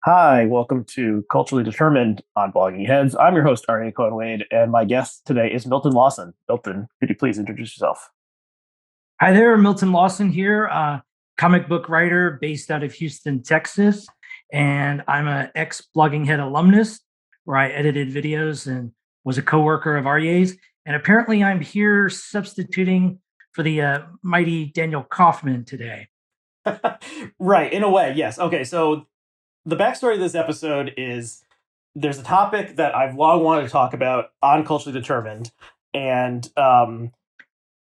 Hi, welcome to Culturally Determined on Blogging Heads. I'm your host, Aryeh Cohen-Wade, and my guest today is Milton Lawson. Milton, could you please introduce yourself? Hi there, Milton Lawson here, comic book writer based out of Houston, Texas. And I'm an ex Blogging Head alumnus where I edited videos and was a coworker of Aryeh's. And apparently, I'm here substituting for the mighty Daniel Kaufman today. Right, in a way, yes. Okay, so the backstory of this episode is there's a topic that I've long wanted to talk about on Culturally Determined, and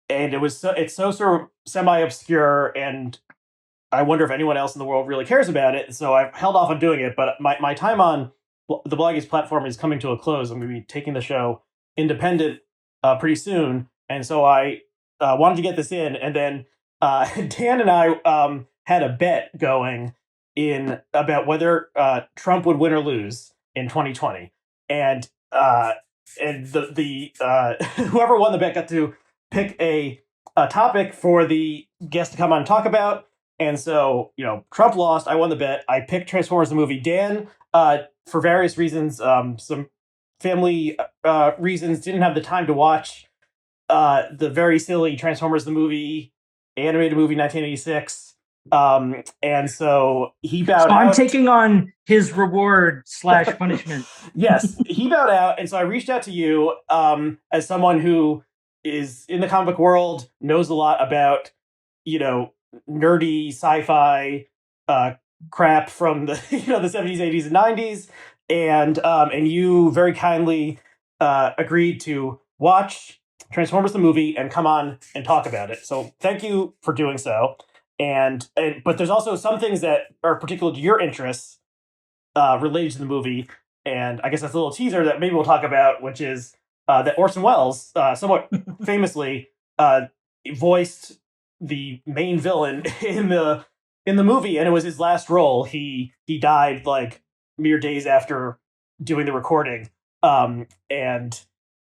it's so sort of semi-obscure, and I wonder if anyone else in the world really cares about it. So I've held off on doing it, but my time on the Bloggies platform is coming to a close. I'm going to be taking the show independent pretty soon, and so I wanted to get this in, and then Dan and I had a bet going in about whether Trump would win or lose in 2020, and the whoever won the bet got to pick a topic for the guest to come on and talk about. And so, Trump lost. I won the bet. I picked Transformers the movie. Dan, for various reasons, some family reasons, didn't have the time to watch the very silly Transformers the movie, animated movie 1986. And so he bowed out. I'm taking on his reward / punishment. Yes, he bowed out. And so I reached out to you as someone who is in the comic book world, knows a lot about, nerdy sci-fi crap from the the 70s, 80s, and 90s. And you very kindly agreed to watch Transformers the movie and come on and talk about it. So thank you for doing so. But there's also some things that are particular to your interests related to the movie, and I guess that's a little teaser that maybe we'll talk about, which is that Orson Welles, somewhat famously, voiced the main villain in the movie, and it was his last role. He died like mere days after doing the recording, and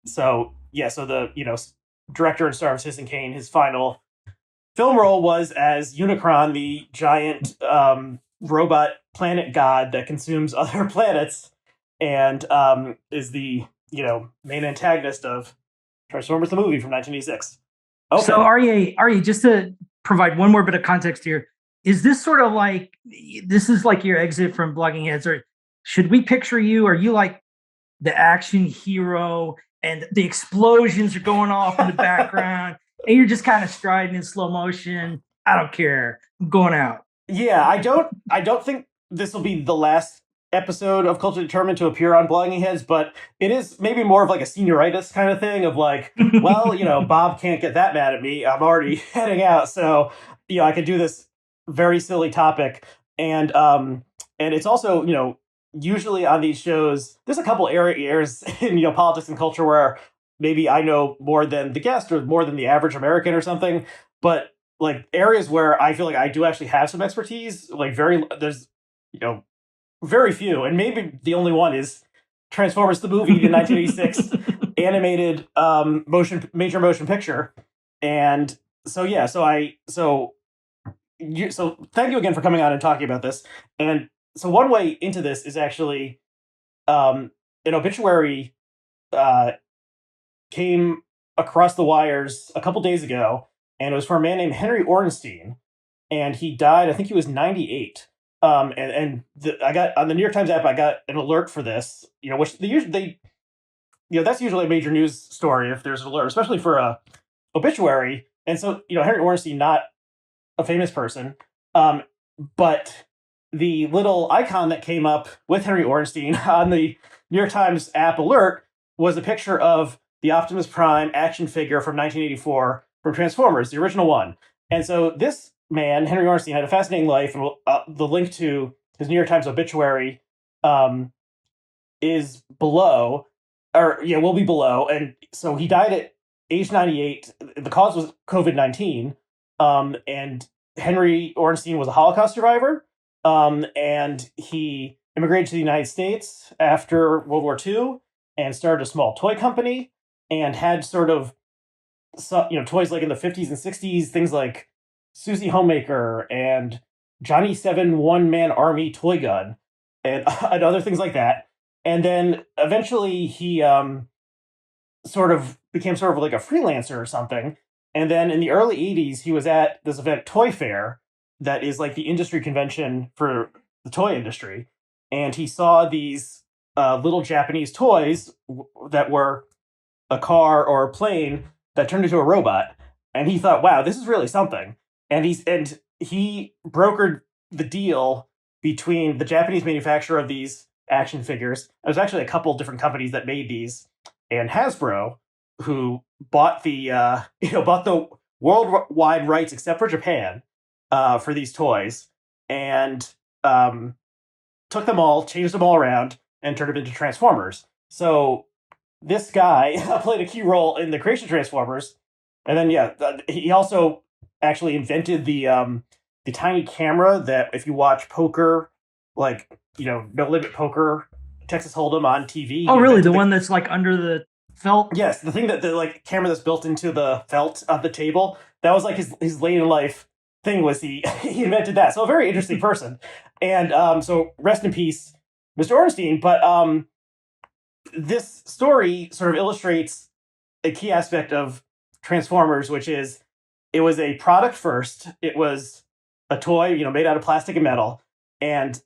so the director and star of Citizen Kane, his final film role was as Unicron, the giant robot planet god that consumes other planets, and is the main antagonist of Transformers the movie from 1986. Okay. So Aryeh, just to provide one more bit of context here, is this sort of like your exit from Blogging Heads, or should we picture you? Are you like the action hero and the explosions are going off in the background and you're just kind of striding in slow motion? I don't care. I'm going out. Yeah, I don't think this will be the last episode of Culture Determined to appear on Blogging Heads, but it is maybe more of like a senioritis kind of thing of like, well, Bob can't get that mad at me. I'm already heading out, so I could do this very silly topic, and it's also usually on these shows there's a couple areas in politics and culture where maybe I know more than the guest or more than the average American or something, but like areas where I feel like I do actually have some expertise, like there's very few, and maybe the only one is Transformers the movie, the 1986 animated major motion picture. And so thank you again for coming on and talking about this. And so one way into this is actually an obituary came across the wires a couple days ago, and it was for a man named Henry Ornstein, and he died. I think he was 98. I got on the New York Times app, I got an alert for this, which that's usually a major news story if there's an alert, especially for a obituary. And so, Henry Ornstein, not a famous person, but the little icon that came up with Henry Ornstein on the New York Times app alert was a picture of the Optimus Prime action figure from 1984 from Transformers, the original one. And so this man, Henry Ornstein, had a fascinating life, and the link to his New York Times obituary is below, or will be below. And so he died at age 98. The cause was COVID-19, and Henry Ornstein was a Holocaust survivor, and he immigrated to the United States after World War II and started a small toy company and had sort of toys like in the 50s and 60s, things like Susie Homemaker and Johnny Seven One Man Army toy gun, and, and other things like that. And then eventually he sort of became sort of like a freelancer or something. And then in the early 80s, he was at this event, Toy Fair, that is like the industry convention for the toy industry. And he saw these little Japanese toys that were a car or a plane that turned into a robot. And he thought, wow, this is really something. And he brokered the deal between the Japanese manufacturer of these action figures. There's actually a couple different companies that made these, and Hasbro, who bought the bought the worldwide rights except for Japan for these toys, and took them all, changed them all around, and turned them into Transformers. So this guy played a key role in the creation of Transformers, and then he also actually invented the tiny camera that if you watch poker, like No Limit Poker, Texas Hold'em on TV. Oh, really? The one that's like under the felt? Yes, the thing that the like camera that's built into the felt of the table. That was like his late in life thing. Was he he invented that? So a very interesting person. And so rest in peace, Mr. Ornstein. But this story sort of illustrates a key aspect of Transformers, which is it was a product first. It was a toy, made out of plastic and metal, and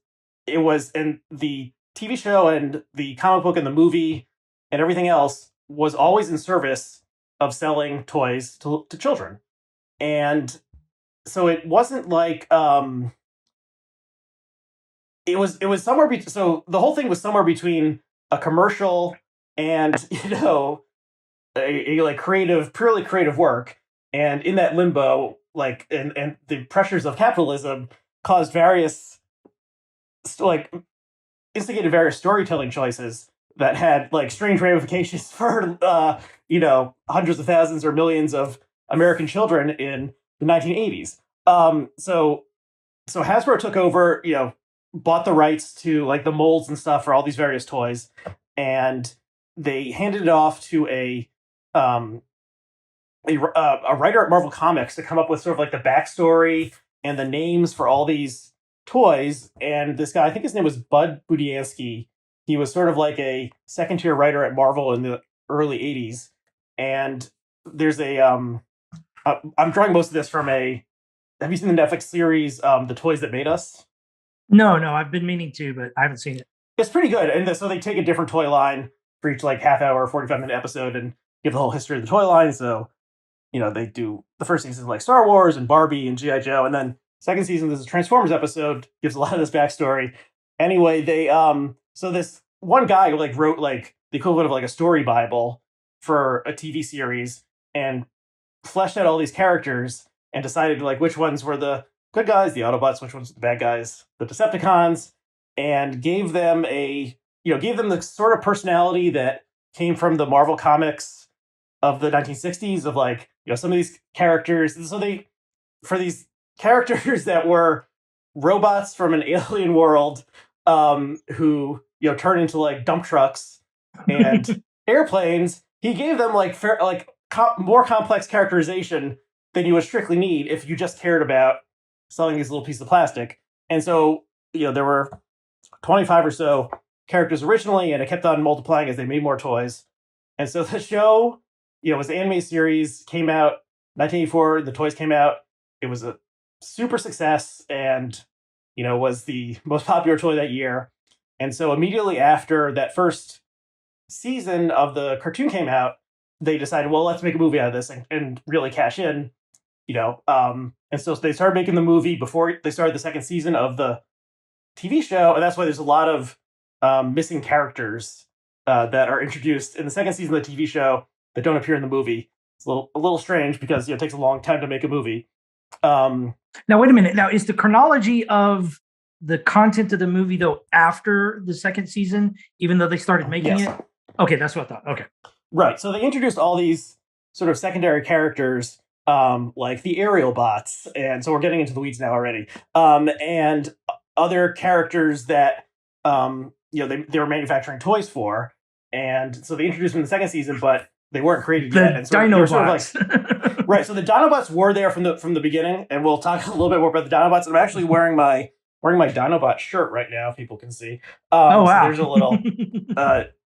it was in the TV show and the comic book and the movie and everything else was always in service of selling toys to children. And so it wasn't like it was somewhere so the whole thing was somewhere between a commercial and a like purely creative work. And in that limbo, like and the pressures of capitalism caused instigated various storytelling choices that had like strange ramifications for hundreds of thousands or millions of American children in the 1980s. So Hasbro took over, bought the rights to like the molds and stuff for all these various toys, and they handed it off to a writer at Marvel Comics to come up with sort of like the backstory and the names for all these toys. And this guy, I think his name was Bud Budiansky. He was sort of like a second tier writer at Marvel in the early 80s. And there's I'm drawing most of this from have you seen the Netflix series, The Toys That Made Us? No, I've been meaning to, but I haven't seen it. It's pretty good. And so they take a different toy line for each like half hour, 45-minute episode and give the whole history of the toy line. So, they do the first season like Star Wars and Barbie and G.I. Joe. And then second season, this is a Transformers episode, gives a lot of this backstory. Anyway, they so this one guy like wrote like the equivalent of like a story Bible for a TV series and fleshed out all these characters and decided like which ones were the good guys, the Autobots, which ones were the bad guys, the Decepticons, and gave them the sort of personality that came from the Marvel comics of the 1960s of like, some of these characters. And so for these characters that were robots from an alien world, who, turn into like dump trucks and airplanes, he gave them like more complex characterization than you would strictly need if you just cared about selling these little pieces of plastic. And so, there were 25 or so characters originally, and it kept on multiplying as they made more toys. And so the show, was an anime series, came out 1984, the toys came out. It was a super success and, was the most popular toy that year. And so immediately after that first season of the cartoon came out, they decided, well, let's make a movie out of this and really cash in, and so they started making the movie before they started the second season of the TV show. And that's why there's a lot of missing characters that are introduced in the second season of the TV show that don't appear in the movie. It's a little strange because it takes a long time to make a movie. Now, wait a minute. Now, is the chronology of the content of the movie, though, after the second season, even though they started making it? Okay, that's what I thought. Okay. Right. So they introduced all these sort of secondary characters, like the aerial bots. And so we're getting into the weeds now already. And other characters that, they were manufacturing toys for. And so they introduced them in the second season, but they weren't created The yet, and so they were sort of like Dinobots. right. So the Dinobots were there from the beginning, and we'll talk a little bit more about the Dinobots. I'm actually wearing my Dinobot shirt right now, if people can see. Oh, So wow. there's a little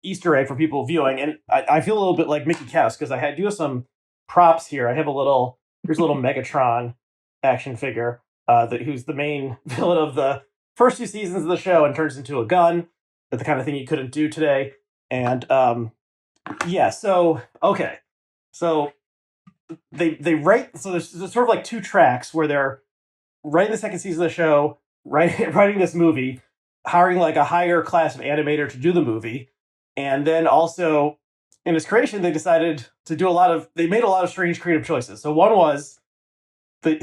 Easter egg for people viewing, and I feel a little bit like Mickey Mouse because I do some props here. I have here's a little Megatron action figure who's the main villain of the first 2 seasons of the show and turns into a gun. That's the kind of thing you couldn't do today. And yeah, so okay, so they write. So there's sort of like 2 tracks where they're writing the second season of the show, writing this movie, hiring like a higher class of animator to do the movie, and then also in its creation they decided to do they made a lot of strange creative choices. So one was the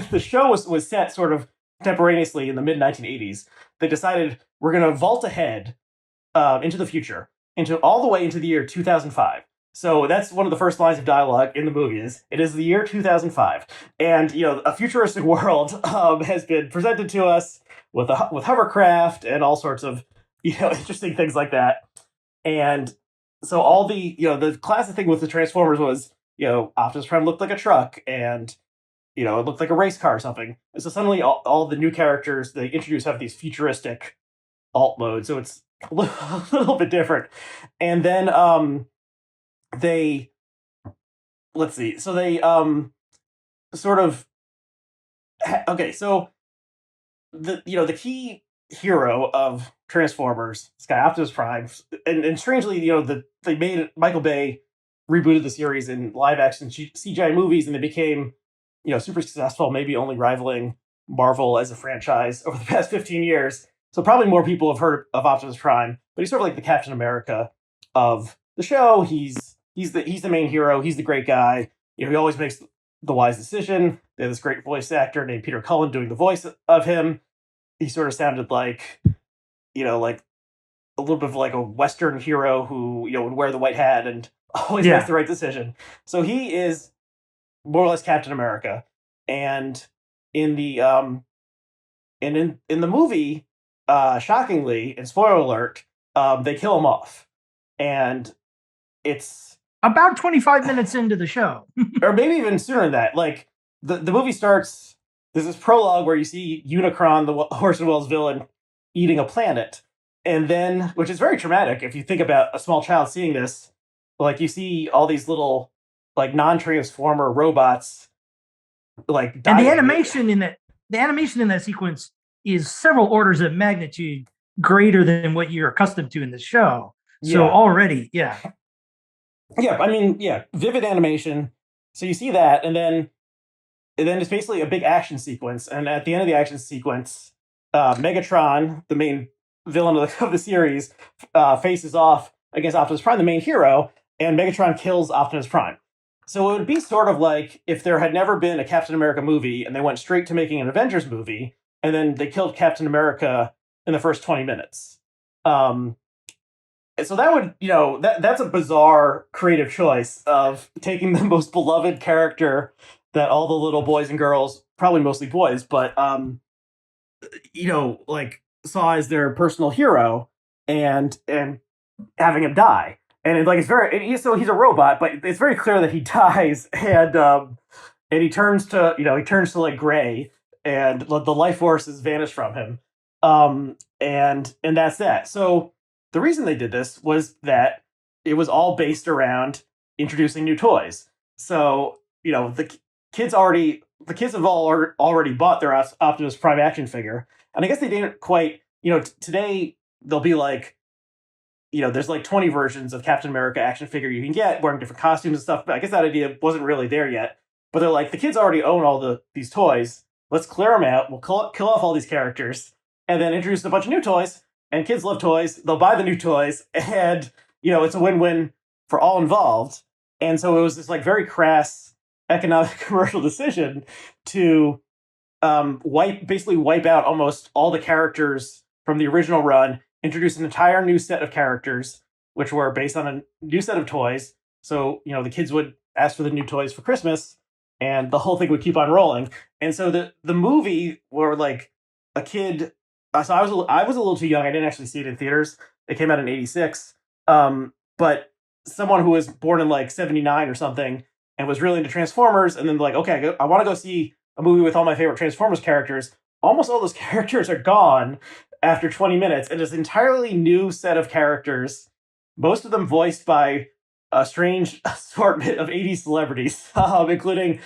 the show was set sort of contemporaneously in the mid 1980s. They decided we're going to vault ahead into the future, into all the way into the year 2005. So that's one of the first lines of dialogue in the movie it is the year 2005. And, a futuristic world has been presented to us with hovercraft and all sorts of, interesting things like that. And so all the classic thing with the Transformers was, Optimus Prime looked like a truck and, it looked like a race car or something. And so suddenly all the new characters they introduce have these futuristic alt modes. So it's a little bit different. And then let's see. So they sort of okay. So the key hero of Transformers, this guy Optimus Prime, and strangely, they made Michael Bay rebooted the series in live action CGI movies, and they became super successful, maybe only rivaling Marvel as a franchise over the past 15 years. So probably more people have heard of Optimus Prime, but he's sort of like the Captain America of the show. He's the main hero. He's the great guy. He always makes the wise decision. They have this great voice actor named Peter Cullen doing the voice of him. He sort of sounded like, like a little bit of like a Western hero who, would wear the white hat and always makes the right decision. So he is more or less Captain America. And in the in the movie, shockingly, and spoiler alert, they kill him off. And it's about 25 minutes into the show. or maybe even sooner than that. Like the movie starts, there's this prologue where you see Unicron, the Orson Welles villain, eating a planet. And then, which is very traumatic if you think about a small child seeing this, like you see all these little like non-transformer robots like dying. And the animation in that sequence is several orders of magnitude greater than what you're accustomed to in the show. So already, vivid animation. So you see that, and then it's basically a big action sequence. And at the end of the action sequence, Megatron, the main villain of the series, faces off against Optimus Prime, the main hero, and Megatron kills Optimus Prime. So it would be sort of like if there had never been a Captain America movie and they went straight to making an Avengers movie, and then they killed Captain America in the first 20 minutes. So that would, that's a bizarre creative choice of taking the most beloved character that all the little boys and girls, probably mostly boys, but, like saw as their personal hero and having him die. And he's a robot, but it's very clear that he dies and he turns to like gray and the life force has vanished from him. And that's that. So the reason they did this was that it was all based around introducing new toys. So, the kids have already bought their Optimus Prime action figure. And I guess they didn't quite, today they'll be like, there's like 20 versions of Captain America action figure you can get wearing different costumes and stuff. But I guess that idea wasn't really there yet. But they're like, the kids already own all these toys. Let's clear them out. We'll kill off all these characters and then introduce a bunch of new toys. And kids love toys. They'll buy the new toys. And, it's a win-win for all involved. And so it was this like very crass economic commercial decision to wipe out almost all the characters from the original run, introduce an entire new set of characters, which were based on a new set of toys. So, the kids would ask for the new toys for Christmas, and the whole thing would keep on rolling. And so the movie where like a kid, so I was a little too young. I didn't actually see it in theaters. It came out in '86. But someone who was born in like 79 or something and was really into Transformers, and then like, okay, I want to go see a movie with all my favorite Transformers characters. Almost all those characters are gone after 20 minutes, and it's an entirely new set of characters, most of them voiced by a strange assortment of 80s celebrities, including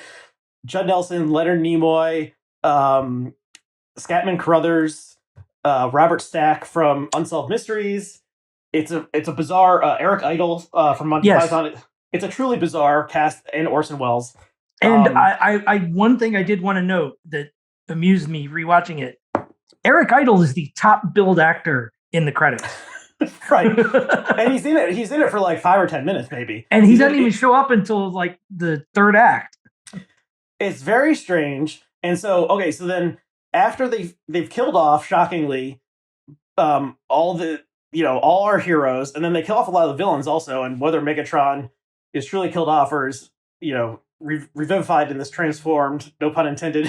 Judd Nelson, Leonard Nimoy, Scatman Crothers, Robert Stack from Unsolved Mysteries. It's a bizarre Eric Idle from Monty Python. It's a truly bizarre cast, and Orson Welles. And I one thing I did want to note that amused me rewatching it. Eric Idle is the top billed actor in the credits. Right. And he's in it. He's in it for like 5 or 10 minutes, maybe. And he doesn't even show up until like the third act. It's very strange. And so, okay, so then after they've killed off, shockingly, all our heroes, and then they kill off a lot of the villains also, and whether Megatron is truly killed off or is, revivified in this transformed, no pun intended,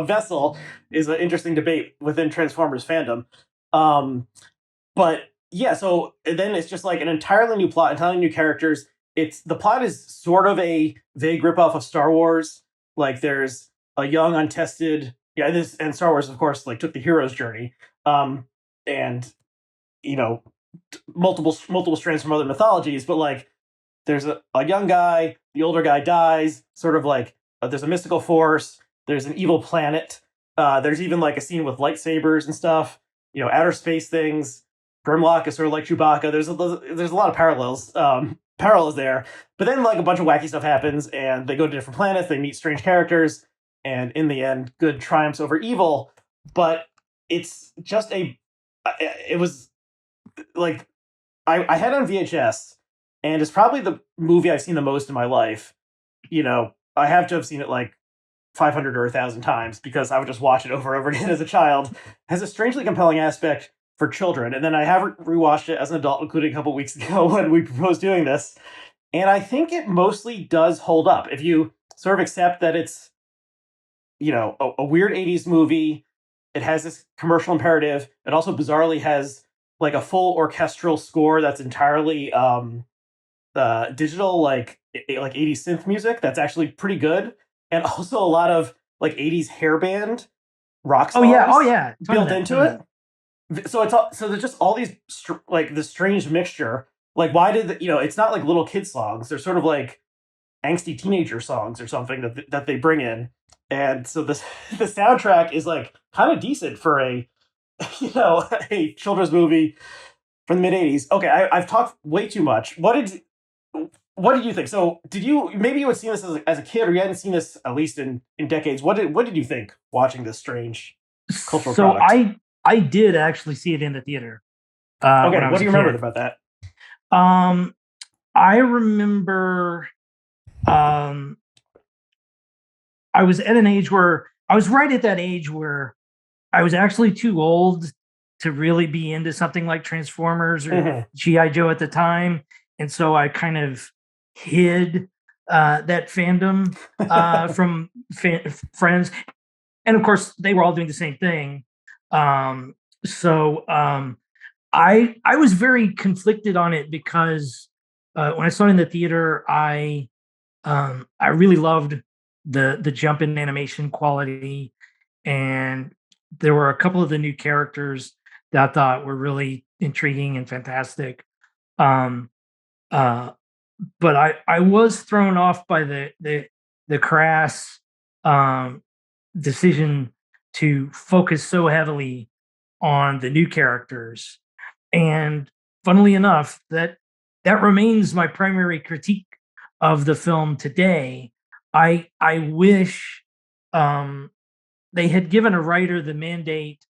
vessel is an interesting debate within Transformers fandom. But yeah, so then it's just like an entirely new plot, entirely new characters. The plot is sort of a vague ripoff of Star Wars. Like there's a young, untested, and Star Wars, of course, like took the hero's journey, and multiple strands from other mythologies, but like there's a young guy, the older guy dies, sort of like there's a mystical force, there's an evil planet, there's even like a scene with lightsabers and stuff, outer space things. Grimlock is sort of like Chewbacca. There's a lot of parallels there. But then like a bunch of wacky stuff happens, and they go to different planets, they meet strange characters, and in the end, good triumphs over evil. But it's just it was like I had it on VHS, and it's probably the movie I've seen the most in my life. I have to have seen it like 500 or 1,000 times because I would just watch it over and over again as a child. It has a strangely compelling aspect for children. And then I have rewatched it as an adult, including a couple weeks ago when we proposed doing this. And I think it mostly does hold up. If you sort of accept that it's, a weird 80s movie, it has this commercial imperative. It also bizarrely has like a full orchestral score that's entirely digital, like 80s synth music. That's actually pretty good. And also a lot of like 80s hair band rock songs built into it. So there's just all these this strange mixture. Like, why did it's not like little kid songs. They're sort of like angsty teenager songs or something that they bring in. And so the soundtrack is like kind of decent for a a children's movie from the mid 80s. Okay, I've talked way too much. What did you think? So maybe you had seen this as a kid, or you hadn't seen this at least in decades. What did you think watching this strange cultural product? I did actually see it in the theater. Okay, what do you remember about that? I remember I was at an age where I was right at that age where I was actually too old to really be into something like Transformers or G.I. Joe at the time. And so I kind of hid that fandom from friends. And of course, they were all doing the same thing. So I was very conflicted on it because when I saw it in the theater, I really loved the jump in animation quality, and there were a couple of the new characters that I thought were really intriguing and fantastic. But I was thrown off by the crass decision to focus so heavily on the new characters. And funnily enough, that remains my primary critique of the film today. I wish they had given a writer the mandate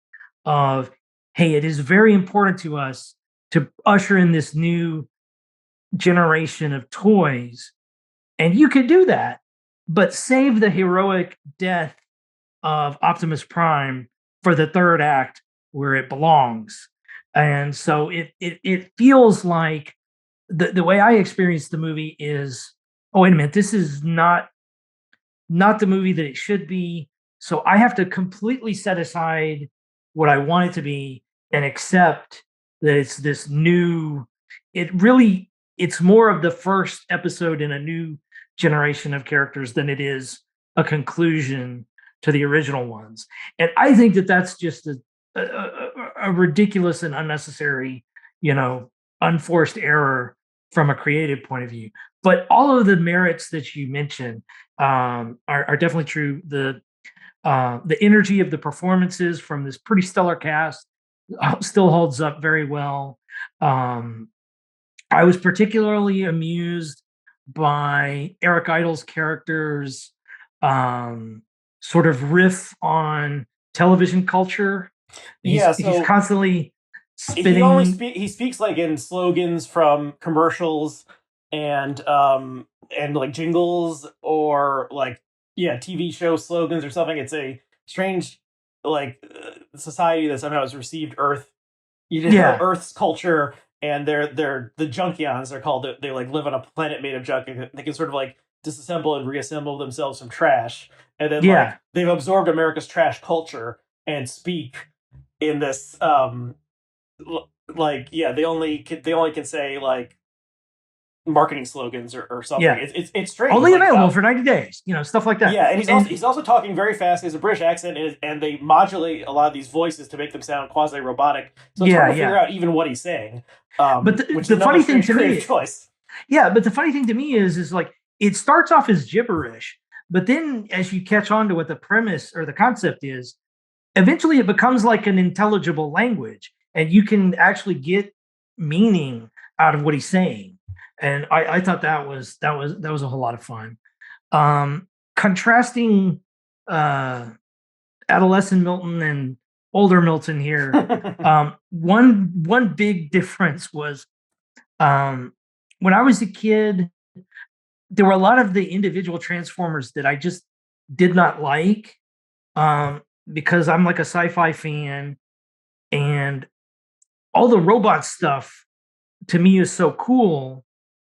of, hey, it is very important to us to usher in this new generation of toys. And you could do that, but save the heroic death of Optimus Prime for the third act where it belongs. And so it feels like the way I experienced the movie is, oh, wait a minute, this is not the movie that it should be. So I have to completely set aside what I want it to be and accept that it's this new. It it's more of the first episode in a new generation of characters than it is a conclusion to the original ones. And I think that that's just a ridiculous and unnecessary, unforced error from a creative point of view. But all of the merits that you mentioned are definitely true. The energy of the performances from this pretty stellar cast still holds up very well. I was particularly amused by Eric Idle's character's sort of riff on television culture. He's constantly spinning. He speaks like in slogans from commercials and like jingles or like TV show slogans or something. It's a strange society that somehow has received Earth's culture, and they're the Junkions, they're called. They like live on a planet made of junk, and they can sort of like disassemble and reassemble themselves from trash, and then like they've absorbed America's trash culture and speak in this they only can say like marketing slogans or something. It's strange. Only available for 90 days, stuff like that. Yeah, and he's also talking very fast. He has a British accent, and they modulate a lot of these voices to make them sound quasi robotic. So it's hard to figure out even what he's saying. But the funny thing to me, but the funny thing to me is like it starts off as gibberish, but then as you catch on to what the premise or the concept is, eventually it becomes like an intelligible language, and you can actually get meaning out of what he's saying. And I thought that was a whole lot of fun. Contrasting adolescent Milton and older Milton here. One big difference was when I was a kid, there were a lot of the individual Transformers that I just did not like because I'm like a sci-fi fan, and all the robot stuff to me is so cool.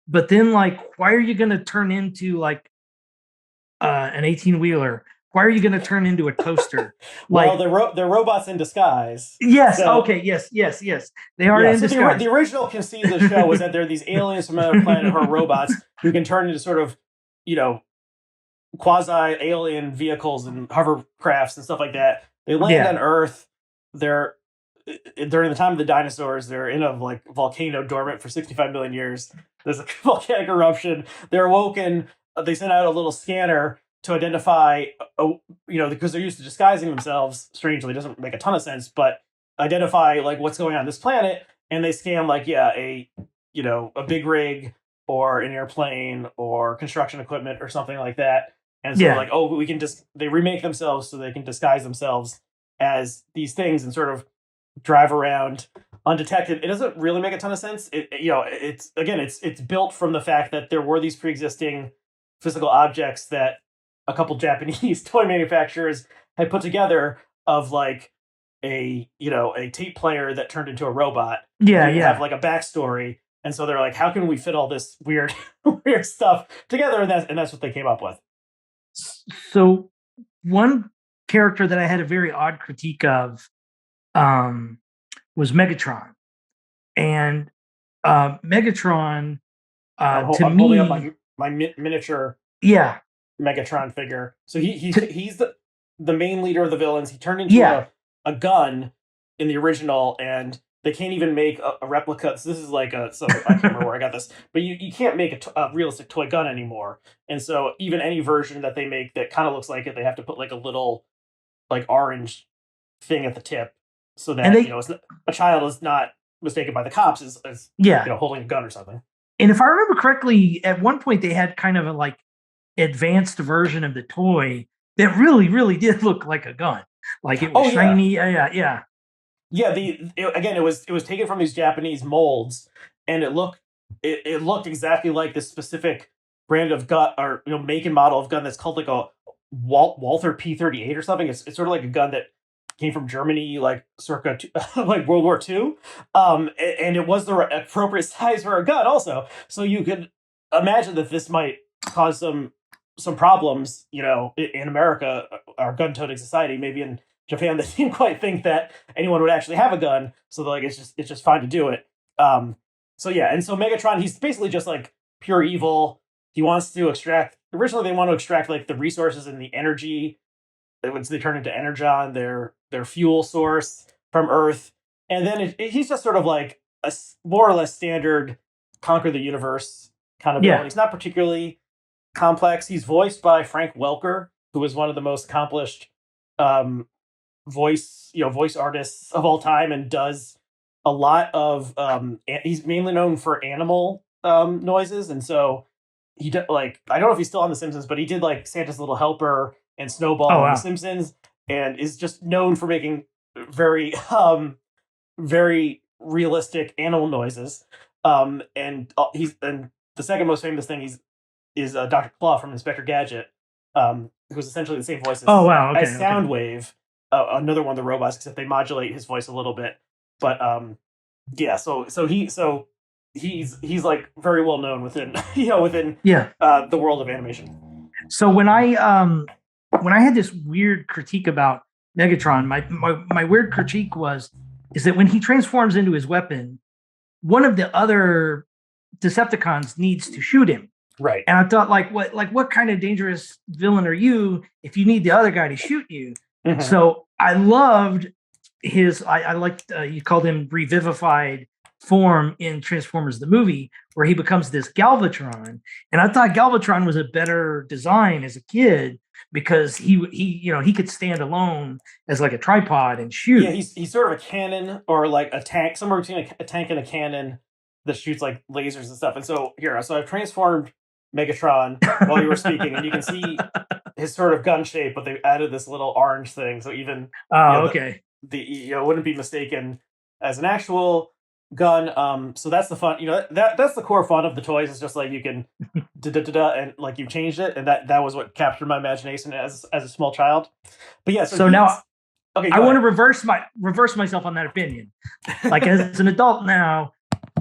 But then, like, why are you going to turn into like an 18-wheeler? Why are you going to turn into a toaster? Well, they're robots in disguise. Yes. So, okay. Yes. They are in disguise. The original conceit of the show was that there are these aliens from another planet who are robots who can turn into sort of, quasi-alien vehicles and hovercrafts and stuff like that. They land on Earth. They're during the time of the dinosaurs. They're in a volcano dormant for 65 million years. There's a volcanic eruption. They're awoken. They send out a little scanner to identify, because they're used to disguising themselves. Strangely, it doesn't make a ton of sense, but identify what's going on this planet, and they scan a big rig or an airplane or construction equipment or something like that, and so they remake themselves so they can disguise themselves as these things and sort of drive around undetected. It doesn't really make a ton of sense. It's built from the fact that there were these pre-existing physical objects that a couple Japanese toy manufacturers had put together of a tape player that turned into a robot. Have a backstory, and so they're like, how can we fit all this weird stuff together? And that's what they came up with. So one character that I had a very odd critique of was Megatron, and Megatron to me, holding up my miniature Megatron figure. So he's the main leader of the villains. He turned into a gun in the original, and they can't even make a replica. So this is I can't remember where I got this, but you can't make a realistic toy gun anymore. And so even any version that they make that kind of looks like it, they have to put a little orange thing at the tip, so that a child is not mistaken by the cops as holding a gun or something. And if I remember correctly, at one point they had kind of a advanced version of the toy that really, really did look like a gun. It was shiny. Yeah. It was taken from these Japanese molds, and it looked exactly like this specific brand of gun or make and model of gun that's called a Walther P-38 or something. It's sort of like a gun that came from Germany, circa World War II, and it was the appropriate size for a gun also. So you could imagine that this might cause some problems, in America, our gun-toting society. Maybe in Japan, they didn't quite think that anyone would actually have a gun, so it's just fine to do it. So yeah, and so Megatron, he's basically just like pure evil. He wants to extract. Originally, they want to extract like the resources and the energy, which they turn into energon, their fuel source from Earth, and then he's just sort of like a more or less standard conquer the universe kind of villain. Yeah. He's not particularly complex. He's voiced by Frank Welker, who is one of the most accomplished um, voice artists of all time, and does a lot of. He's mainly known for animal noises, and so he did like I don't know if he's still on The Simpsons, but he did like Santa's Little Helper and Oh Snowball and The wow. Simpsons, and is just known for making very very realistic animal noises. And the second most famous thing is Dr. Claw from Inspector Gadget, who's essentially the same voice Oh wow. as Okay. Okay. Soundwave, another one of the robots, except they modulate his voice a little bit. But yeah, he's like very well known within within Yeah. the world of animation. So when I had this weird critique about Megatron, my weird critique is that when he transforms into his weapon, one of the other Decepticons needs to shoot him. Right. And I thought, what kind of dangerous villain are you if you need the other guy to shoot you? Mhm. So I loved I liked you called him revivified form in Transformers the movie, where he becomes this Galvatron. And I thought Galvatron was a better design as a kid because he could stand alone as like a tripod and shoot. Yeah, he's sort of a cannon or like a tank, somewhere between a tank and a cannon that shoots like lasers and stuff. And so I've transformed Megatron while you were speaking, and you can see his sort of gun shape, but they added this little orange thing, so even Okay. the wouldn't be mistaken as an actual gun. So that's the fun. That's the core fun of the toys. It's just like you can and like you changed it, and that was what captured my imagination as a small child. But yeah, So now okay, I want to reverse myself on that opinion. Like as an adult now,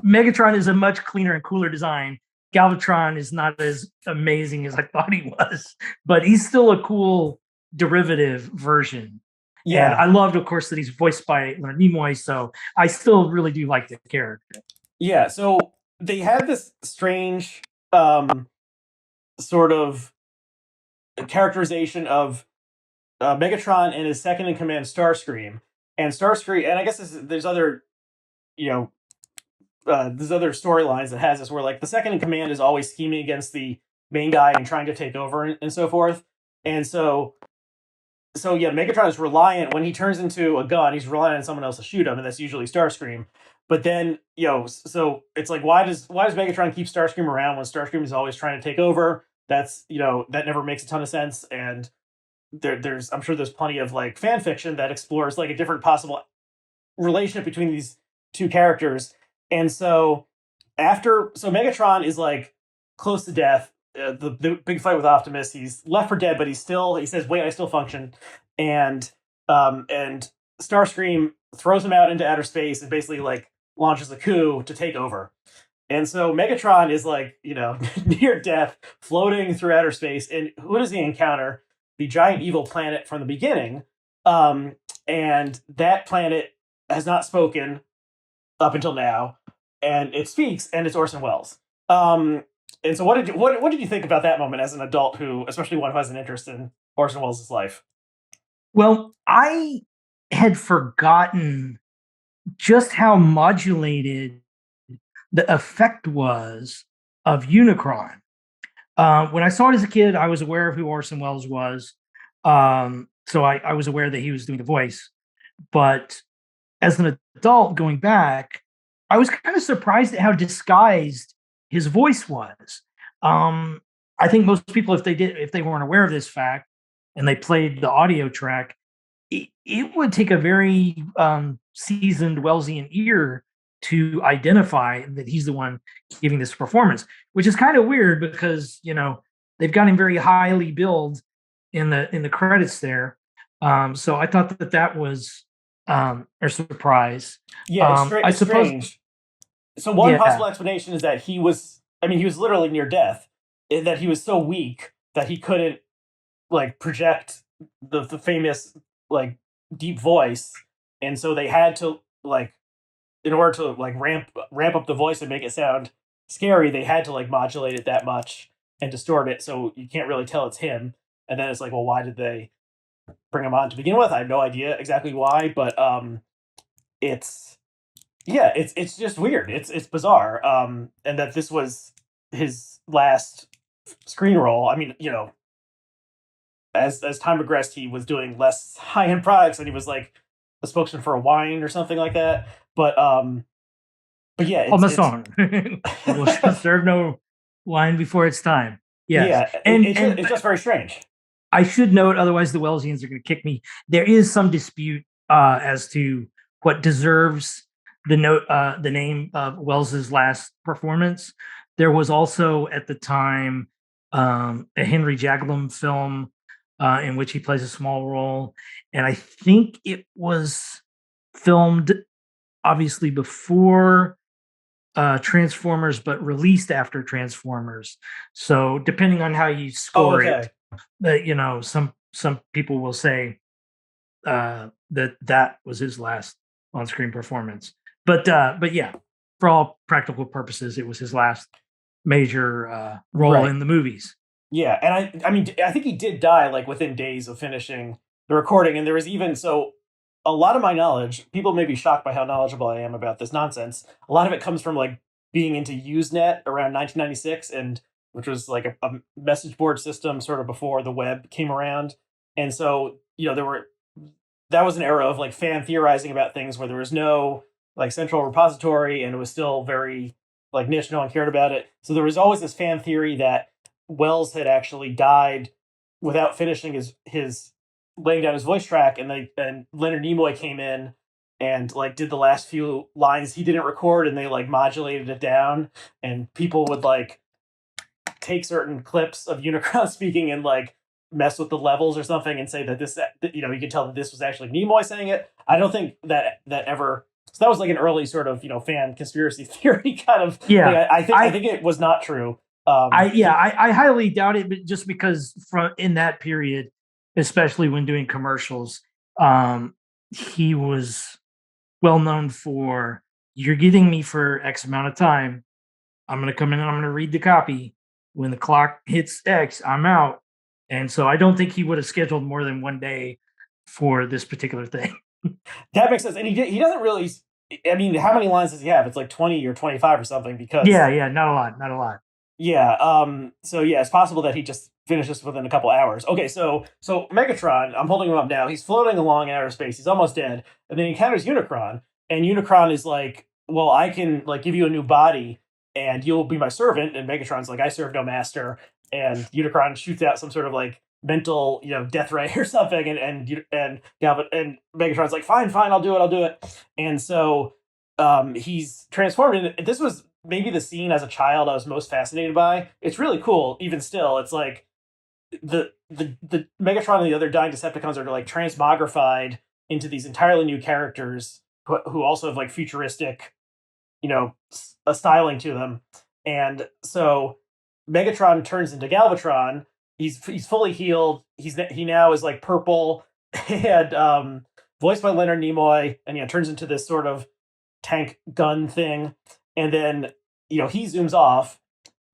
Megatron is a much cleaner and cooler design. Galvatron is not as amazing as I thought he was, but he's still a cool derivative version. Yeah, and I loved, of course, that he's voiced by Leonard Nimoy. So I still really do like the character. Yeah, so they had this strange sort of characterization of Megatron and his second in command, Starscream, and I guess there's other there's other storylines that has this where like the second in command is always scheming against the main guy and trying to take over and so forth. And so yeah, Megatron is reliant when he turns into a gun. He's reliant on someone else to shoot him, and that's usually Starscream. But then so it's like why does Megatron keep Starscream around when Starscream is always trying to take over? That's that never makes a ton of sense. And there's I'm sure there's plenty of like fan fiction that explores like a different possible relationship between these two characters. And so Megatron is like close to death. The big fight with Optimus, he's left for dead, but he says, "Wait, I still function." And Starscream throws him out into outer space and basically like launches a coup to take over. And so Megatron is like, near death, floating through outer space. And who does he encounter? The giant evil planet from the beginning. And that planet has not spoken up until now, and it speaks, and it's Orson Welles. And so what did you think about that moment as an adult especially one who has an interest in Orson Welles' life? Well, I had forgotten just how modulated the effect was of Unicron. When I saw it as a kid, I was aware of who Orson Welles was. So I was aware that he was doing the voice. But as an adult going back, I was kind of surprised at how disguised his voice was. I think most people, if they weren't aware of this fact and they played the audio track, it would take a very seasoned Wellesian ear to identify that he's the one giving this performance, which is kind of weird because they've got him very highly billed in the credits there. So I thought that was a surprise. Yeah, I suppose. Strange. So one possible explanation is that he was literally near death, in that he was so weak that he couldn't like project the famous like deep voice, and so they had to like in order to like ramp up the voice and make it sound scary, they had to like modulate it that much and distort it so you can't really tell it's him. And then it's like, well, why did they bring him on to begin with? I have no idea exactly why, but it's it's just weird. It's bizarre. And that this was his last screen role. I mean, as time progressed, he was doing less high end products, and he was like a spokesman for a wine or something like that. But yeah, on the song, we'll serve no wine before it's time. Yes. Yeah, and it's just very strange. I should note, otherwise the Wellesians are going to kick me. There is some dispute as to what deserves the name of Welles's last performance. There was also at the time a Henry Jaglom film in which he plays a small role, and I think it was filmed obviously before Transformers, but released after Transformers. So depending on how you score it, that some people will say that was his last on-screen performance. But yeah, for all practical purposes, it was his last major role in the movies. Yeah, and I mean, I think he did die like within days of finishing the recording, and there was even a lot of my knowledge, people may be shocked by how knowledgeable I am about this nonsense. A lot of it comes from like being into Usenet around 1996, and which was like a message board system sort of before the web came around. And so, that was an era of like fan theorizing about things where there was no like central repository, and it was still very like niche. No one cared about it. So there was always this fan theory that Welles had actually died without finishing his laying down his voice track, and Leonard Nimoy came in and like did the last few lines he didn't record, and they like modulated it down, and people would like take certain clips of Unicron speaking and like mess with the levels or something and say that this, you could tell that this was actually Nimoy saying it. I don't think that ever. So that was like an early sort of fan conspiracy theory kind of. Yeah, I think it was not true. I highly doubt it, but just because in that period, especially when doing commercials, he was well known for, you're getting me for X amount of time. I'm going to come in and I'm going to read the copy. When the clock hits X, I'm out. And so I don't think he would have scheduled more than one day for this particular thing. That makes sense. And he doesn't really, I mean, how many lines does he have? It's like 20 or 25 or something because. Yeah, not a lot. Yeah. So yeah, it's possible that he just finishes within a couple hours. Okay, so Megatron, I'm holding him up now. He's floating along in outer space. He's almost dead, and then he encounters Unicron, and Unicron is like, "Well, I can like give you a new body, and you'll be my servant." And Megatron's like, "I serve no master." And Unicron shoots out some sort of like mental, death ray or something, and Megatron's like, "Fine, I'll do it." And so he's transformed, and this was maybe the scene as a child I was most fascinated by. It's really cool, even still. It's like the Megatron and the other dying Decepticons are like transmogrified into these entirely new characters who also have like futuristic, a styling to them. And so Megatron turns into Galvatron. He's fully healed. He now is like purple and voiced by Leonard Nimoy, and turns into this sort of tank gun thing. And then he zooms off,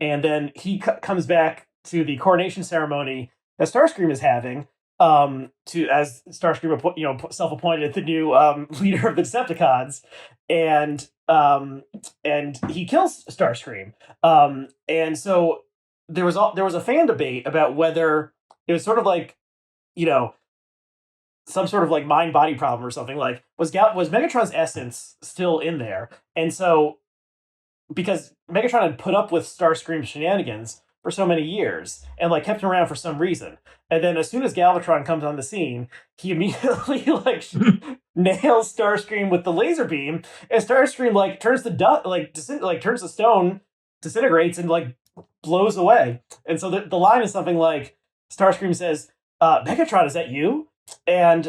and then he comes back to the coronation ceremony that Starscream is having. As Starscream, self-appointed the new leader of the Decepticons, and he kills Starscream. And so there was a fan debate about whether it was sort of like, some sort of like mind-body problem or something. Like, was Megatron's essence still in there? And so, because Megatron had put up with Starscream's shenanigans for so many years and like kept him around for some reason, and then as soon as Galvatron comes on the scene, he immediately like nails Starscream with the laser beam, and Starscream like turns turns the stone, disintegrates, and like blows away. And so the line is something like, Starscream says, "Megatron, is that you?" And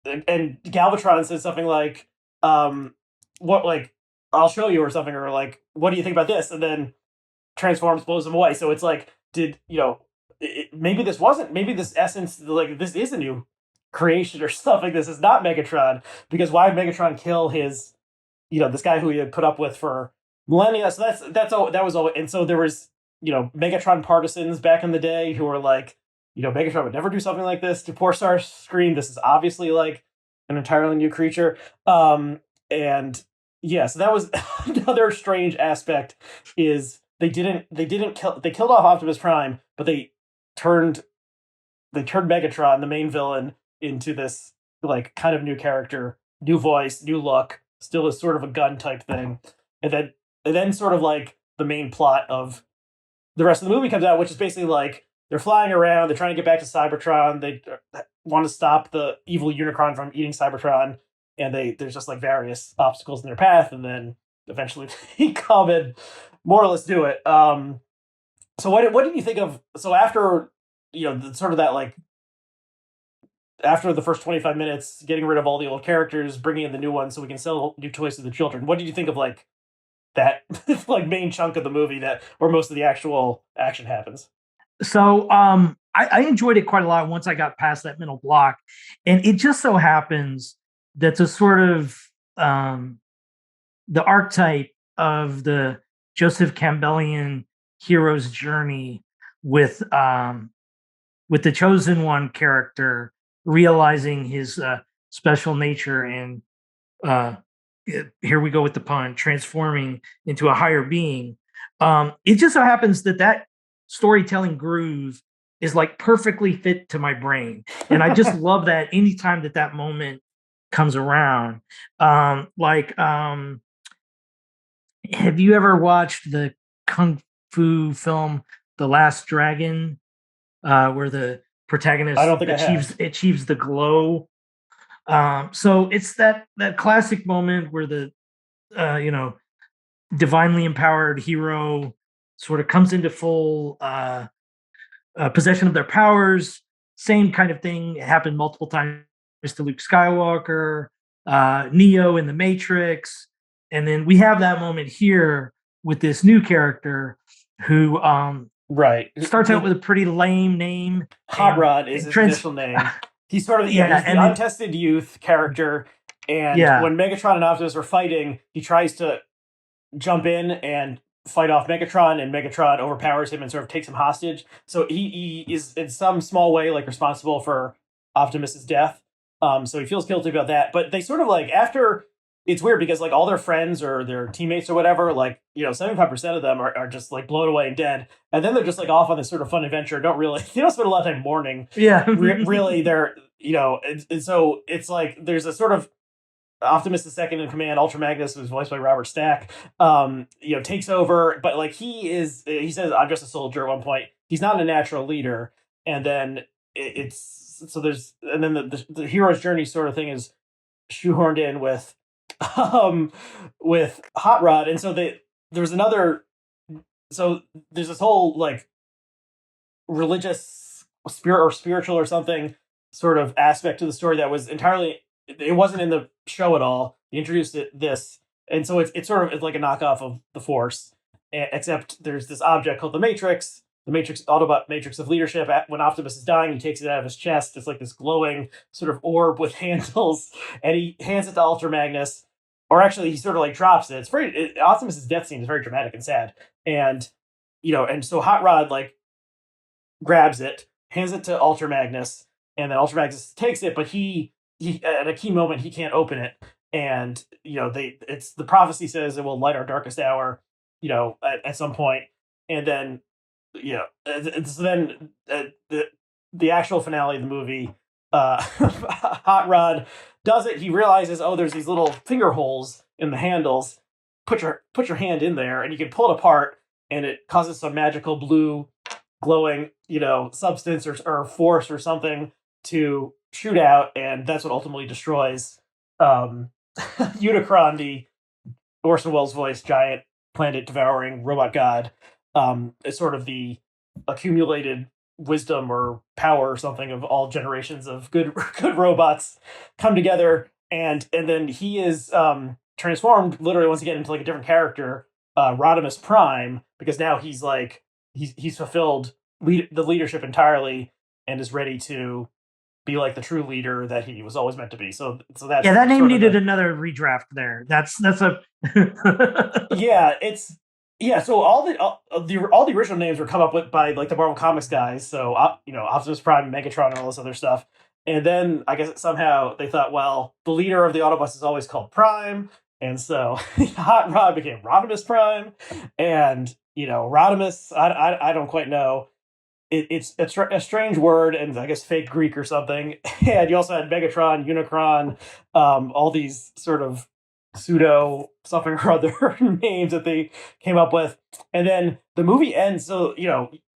Galvatron says something like, "What, like, I'll show you," or something, or like, "What do you think about this?" And then transforms, blows him away. So it's like, maybe this essence, like, this is a new creation or something. This is not Megatron, because why would Megatron kill his, this guy who he had put up with for millennia? So that was all. And so there was, Megatron partisans back in the day who were like, Megatron would never do something like this to poor Starscream. This is obviously like an entirely new creature. And yeah, so that was another strange aspect, is they killed off Optimus Prime, but they turned Megatron, the main villain, into this like kind of new character, new voice, new look, still is sort of a gun type thing. And then sort of like the main plot of the rest of the movie comes out, which is basically like they're flying around, they're trying to get back to Cybertron, they want to stop the evil Unicron from eating Cybertron, and there's just like various obstacles in their path, and then eventually they come and more or less do it. So what did you think of, so after sort of that, like after the first 25 minutes, getting rid of all the old characters, bringing in the new ones so we can sell new toys to the children, what did you think of like that like main chunk of the movie where most of the actual action happens? So I enjoyed it quite a lot once I got past that middle block. And it just so happens that the sort of the archetype of the Joseph Campbellian hero's journey with the chosen one character realizing his special nature and here we go with the pun, transforming into a higher being. It just so happens that storytelling groove is like perfectly fit to my brain. And I just love that anytime that moment comes around. Have you ever watched the Kung Fu film, The Last Dragon, where the protagonist I don't think achieves the glow? So it's that classic moment where the divinely empowered hero sort of comes into full possession of their powers. Same kind of thing happened multiple times to Luke Skywalker, Neo in the Matrix, and then we have that moment here with this new character who right starts out with a pretty lame name. Hot Rod is his initial name. He's sort of he's the untested youth character, and when Megatron and Optimus are fighting, he tries to jump in and fight off Megatron, and Megatron overpowers him and sort of takes him hostage. So he is in some small way like responsible for Optimus's death. So he feels guilty about that. But they sort of like, after, it's weird because like all their friends or their teammates or whatever, like 75% of them are just like blown away and dead, and then they're just like off on this sort of fun adventure. They don't spend a lot of time mourning. Yeah, really, they're and so it's like there's a sort of Optimus, the second in command, Ultra Magnus, who's voiced by Robert Stack, takes over. But like he says, "I'm just a soldier." At one point, he's not a natural leader, and then the hero's journey sort of thing is shoehorned in with Hot Rod, and so there's this whole like religious spiritual or something sort of aspect to the story that was entirely, it wasn't in the show at all. He introduced this, and so it's like a knockoff of the Force, except there's this object called the Matrix Autobot Matrix of Leadership. When Optimus is dying, he takes it out of his chest. It's like this glowing sort of orb with handles, and he hands it to Ultra Magnus, or actually he sort of like drops it. Optimus's death scene is very dramatic and sad, and and so Hot Rod like grabs it, hands it to Ultra Magnus, and then Ultra Magnus takes it, but he at a key moment he can't open it, and the prophecy says it will light our darkest hour, at some point, and then so then the actual finale of the movie, Hot Rod does it. He realizes, there's these little finger holes in the handles. Put your hand in there, and you can pull it apart, and it causes some magical blue glowing, substance or force or something to shoot out, and that's what ultimately destroys Unicron, the Orson Welles voice giant planet devouring robot god. Is sort of the accumulated wisdom or power or something of all generations of good robots come together, and then he is transformed literally once again into like a different character, Rodimus Prime, because now he's like he's fulfilled the leadership entirely and is ready to be like the true leader that he was always meant to be. So that's Yeah, that name sort of needed the another redraft there. That's a yeah. It's yeah. So all the original names were come up with by like the Marvel Comics guys. So Optimus Prime, Megatron, and all this other stuff. And then I guess somehow they thought, well, the leader of the Autobots is always called Prime, and so Hot Rod became Rodimus Prime, and Rodimus. I don't quite know. It's a strange word, and I guess fake Greek or something. And you also had Megatron, Unicron, all these sort of pseudo something or other names that they came up with. And then the movie ends. So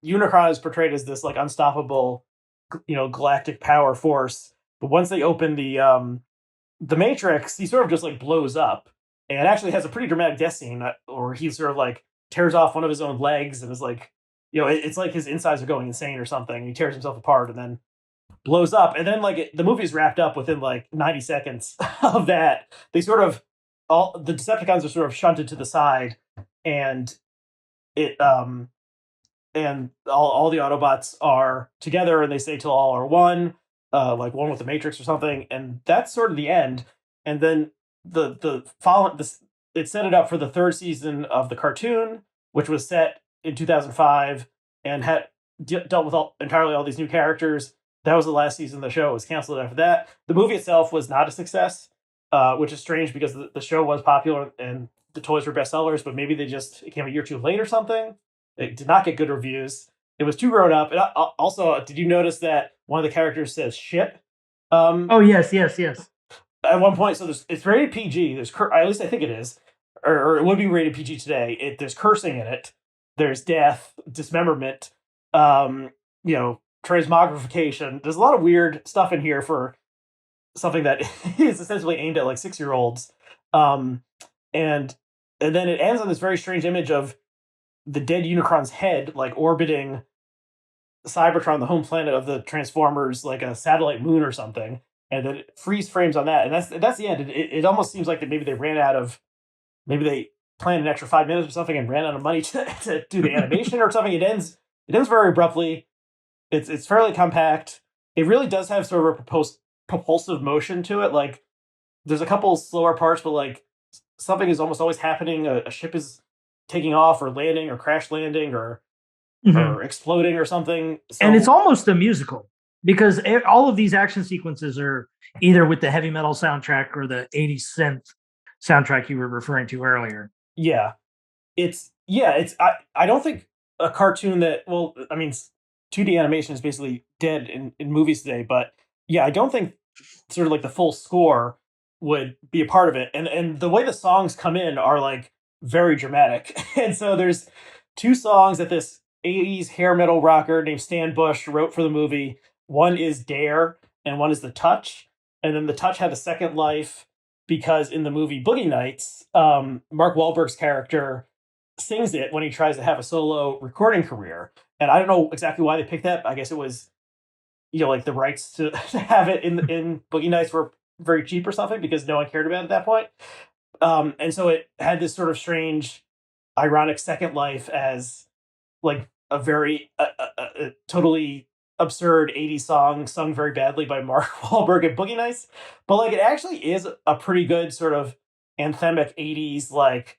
Unicron is portrayed as this like unstoppable, galactic power force. But once they open the Matrix, he sort of just like blows up, and actually has a pretty dramatic death scene where he sort of like tears off one of his own legs and is like, it's like his insides are going insane or something. He tears himself apart and then blows up. And then like the movie's wrapped up within like 90 seconds of that. They sort of all the Decepticons are sort of shunted to the side, and it and all the Autobots are together, and they say till all are one, like one with the Matrix or something, and that's sort of the end. And then the following this it set it up for the third season of the cartoon, which was set in 2005 and had dealt with entirely all these new characters. That was the last season of the show. It was canceled after that. The movie itself was not a success, which is strange because the show was popular and the toys were bestsellers, but maybe it came a year too late or something. It did not get good reviews. It was too grown up. And also, did you notice that one of the characters says shit? Oh yes, yes, yes. At one point, so it's rated PG. At least I think it is, or it would be rated PG today. There's cursing in it. There's death, dismemberment, transmogrification. There's a lot of weird stuff in here for something that is essentially aimed at like 6-year-olds. And then it ends on this very strange image of the dead Unicron's head, like orbiting Cybertron, the home planet of the Transformers, like a satellite moon or something. And then it freeze frames on that, and that's the end. It almost seems like that maybe they planned an extra 5 minutes or something and ran out of money to do the animation or something. It ends very abruptly. It's fairly compact. It really does have sort of a propulsive motion to it. Like there's a couple slower parts, but like something is almost always happening. A ship is taking off or landing or crash landing or exploding or something. So, and it's almost a musical because all of these action sequences are either with the heavy metal soundtrack or the 80s synth soundtrack you were referring to earlier. Yeah. I don't think a cartoon that, well, I mean, 2D animation is basically dead in movies today, but yeah, I don't think sort of like the full score would be a part of it. And the way the songs come in are like very dramatic. And so there's 2 songs that this 80s hair metal rocker named Stan Bush wrote for the movie. One is Dare and one is The Touch. And then The Touch had a second life because in the movie Boogie Nights, Mark Wahlberg's character sings it when he tries to have a solo recording career. And I don't know exactly why they picked that. I guess it was, like the rights to have it in Boogie Nights were very cheap or something because no one cared about it at that point. And so it had this sort of strange, ironic second life as like a very totally absurd 80s song sung very badly by Mark Wahlberg at Boogie Nights. But like it actually is a pretty good sort of anthemic 80s, like,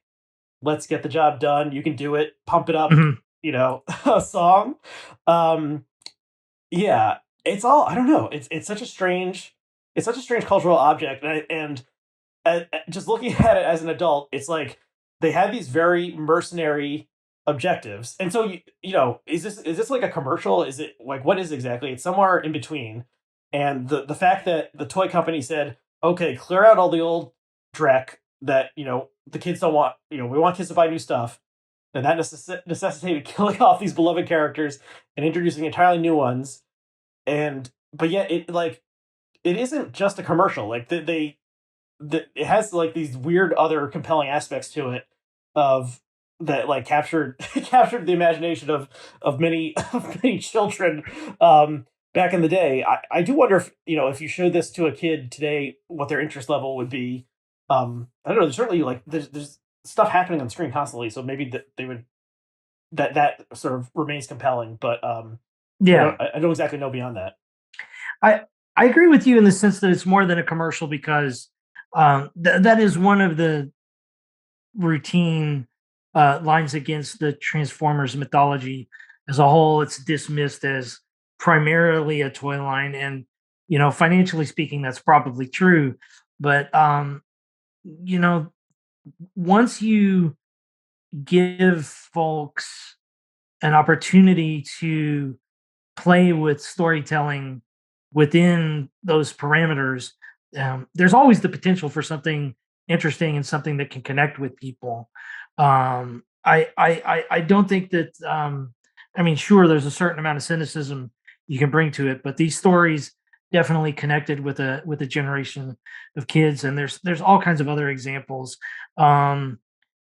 let's get the job done. You can do it. Pump it up, a song. Yeah, it's all, I don't know. It's such a strange cultural object. And just looking at it as an adult, it's like they have these very mercenary objectives. And so, is this like a commercial? Is it like, what is exactly? It's somewhere in between. And the fact that the toy company said, okay, clear out all the old dreck that, the kids don't want, we want kids to buy new stuff. And that necessitated killing off these beloved characters and introducing entirely new ones. But yet it isn't just a commercial. Like it has like these weird other compelling aspects to it of that like captured the imagination of many children back in the day. I do wonder if you showed this to a kid today, what their interest level would be. I don't know. There's certainly like there's stuff happening on screen constantly, so maybe they would that sort of remains compelling. But yeah, I don't exactly know beyond that. I agree with you in the sense that it's more than a commercial because that is one of the routine lines against the Transformers mythology as a whole. It's dismissed as primarily a toy line, and financially speaking, that's probably true. But you know, once you give folks an opportunity to play with storytelling within those parameters, there's always the potential for something interesting and something that can connect with people. I don't think that. I mean, sure, there's a certain amount of cynicism you can bring to it, but these stories definitely connected with a generation of kids, and there's all kinds of other examples. Um,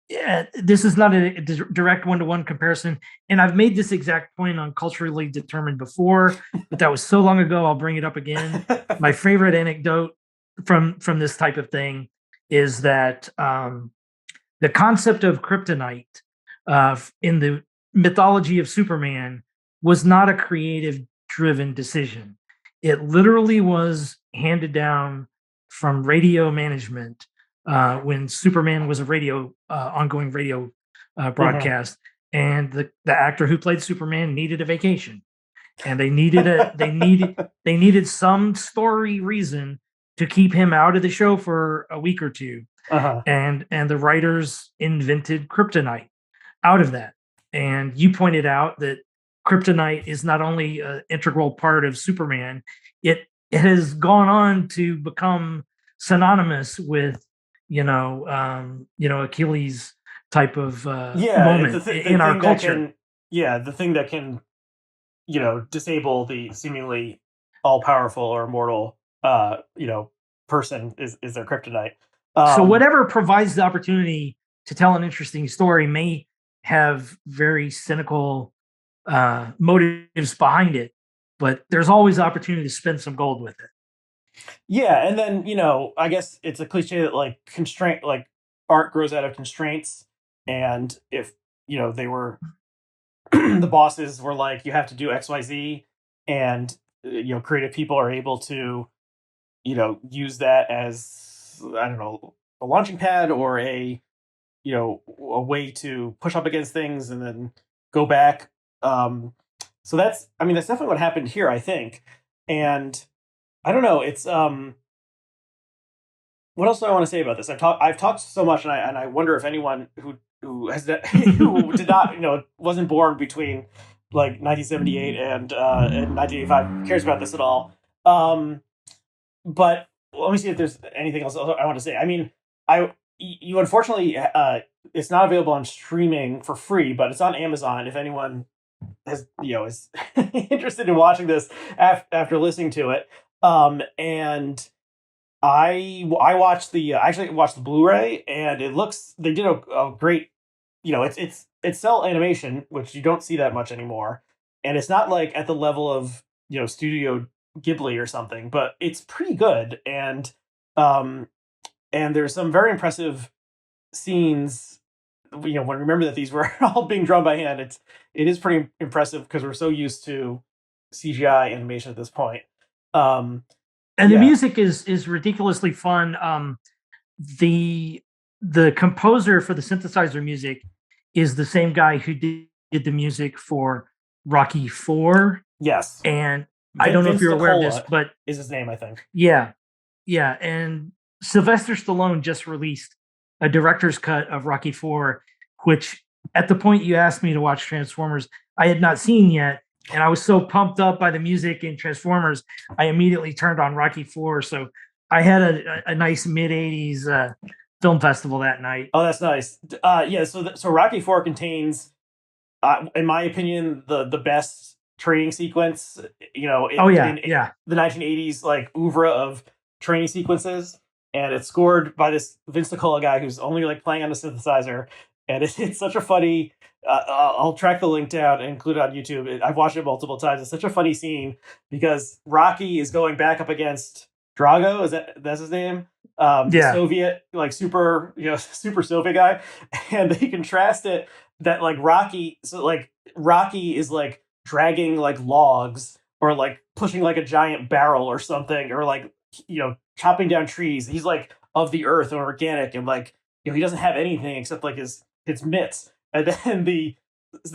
yeah, this is not a direct one-to-one comparison, and I've made this exact point on Culturally Determined before, but that was so long ago. I'll bring it up again. My favorite anecdote from this type of thing is that the concept of kryptonite in the mythology of Superman was not a creative-driven decision. It literally was handed down from radio management when Superman was a ongoing radio Mhm. broadcast, and the actor who played Superman needed a vacation, and they needed some story reason to keep him out of the show for a week or two, Uh-huh. and the writers invented kryptonite out of that. And you pointed out that kryptonite is not only an integral part of Superman, it has gone on to become synonymous with Achilles type of Yeah, it's moment the in our thing that culture. can, yeah, the thing that can, disable the seemingly all powerful or immortal, person is their kryptonite. So Um, whatever provides the opportunity to tell an interesting story may have very cynical motives behind it, but there's always the opportunity to spend some gold with it. yeah, and then I guess it's a cliche that like constraint, like art grows out of constraints, and if they were the bosses were like, you have to do XYZ, and creative people are able to use that as, I don't know, a launching pad or a way to push up against things and then go back. So that's definitely what happened here, I think. And I don't know, it's what else do I want to say about this? I've talked so much, and I wonder if anyone who has who did not wasn't born between like 1978 and 1985 cares about this at all. Um, but let me see if there's anything else I want to say. I mean, I you unfortunately it's not available on streaming for free, but it's on Amazon. If anyone has is interested in watching this after listening to it, and I watched I actually watched the Blu-ray, and they did a great, it's cell animation, which you don't see that much anymore, and it's not like at the level of Studio Ghibli or something, but it's pretty good, um and there's some very impressive scenes. When remember that these were all being drawn by hand, it is pretty impressive because we're so used to CGI animation at this point. Um, And the yeah. music is ridiculously fun. The the composer for the synthesizer music is the same guy who did the music for Rocky 4. Yes. And I don't know if Vince you're aware of this, DiCola but is his name, I think. yeah, yeah. And Sylvester Stallone just released a director's cut of Rocky 4, which at the point you asked me to watch Transformers, I had not seen yet. And I was so pumped up by the music in Transformers, I immediately turned on Rocky 4. So I had a nice mid 80s film festival that night. Oh, that's nice. Yeah. So Rocky Four contains, in my opinion, the best training sequence. Oh, In yeah, yeah. the 1980s like oeuvre of training sequences, and it's scored by this Vince DiCola guy who's only like playing on a synthesizer, and it's such a funny. I'll track the link down and include it on YouTube. I've watched it multiple times. It's such a funny scene because Rocky is going back up against Drago. That's his name? The Yeah. Soviet, like super, super Soviet guy, and they contrast it that like Rocky is like dragging like logs or like pushing like a giant barrel or something, or like chopping down trees. He's like of the earth and organic, and like he doesn't have anything except like his mitts. And then the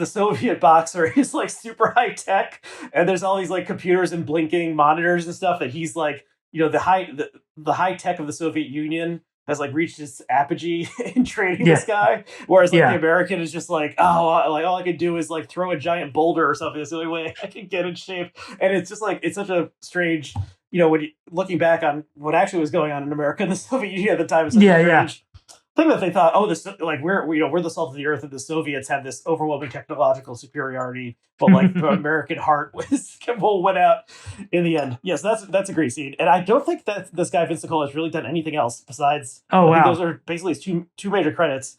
Soviet boxer is like super high tech, and there's all these like computers and blinking monitors and stuff that he's like, the high tech of the Soviet Union has like reached its apogee in training this guy, whereas like the American is just like, like all I can do is like throw a giant boulder or something. That's the only way I can get in shape. And it's just like, it's such a strange, when you looking back on what actually was going on in America and the Soviet Union at the time, it's such a strange thing that they thought, this like we're the salt of the earth, and the Soviets have this overwhelming technological superiority, but like the American heart went out in the end. Yes, that's a great scene, and I don't think that this guy Vince Nicola has really done anything else besides. I think those are basically his two major credits.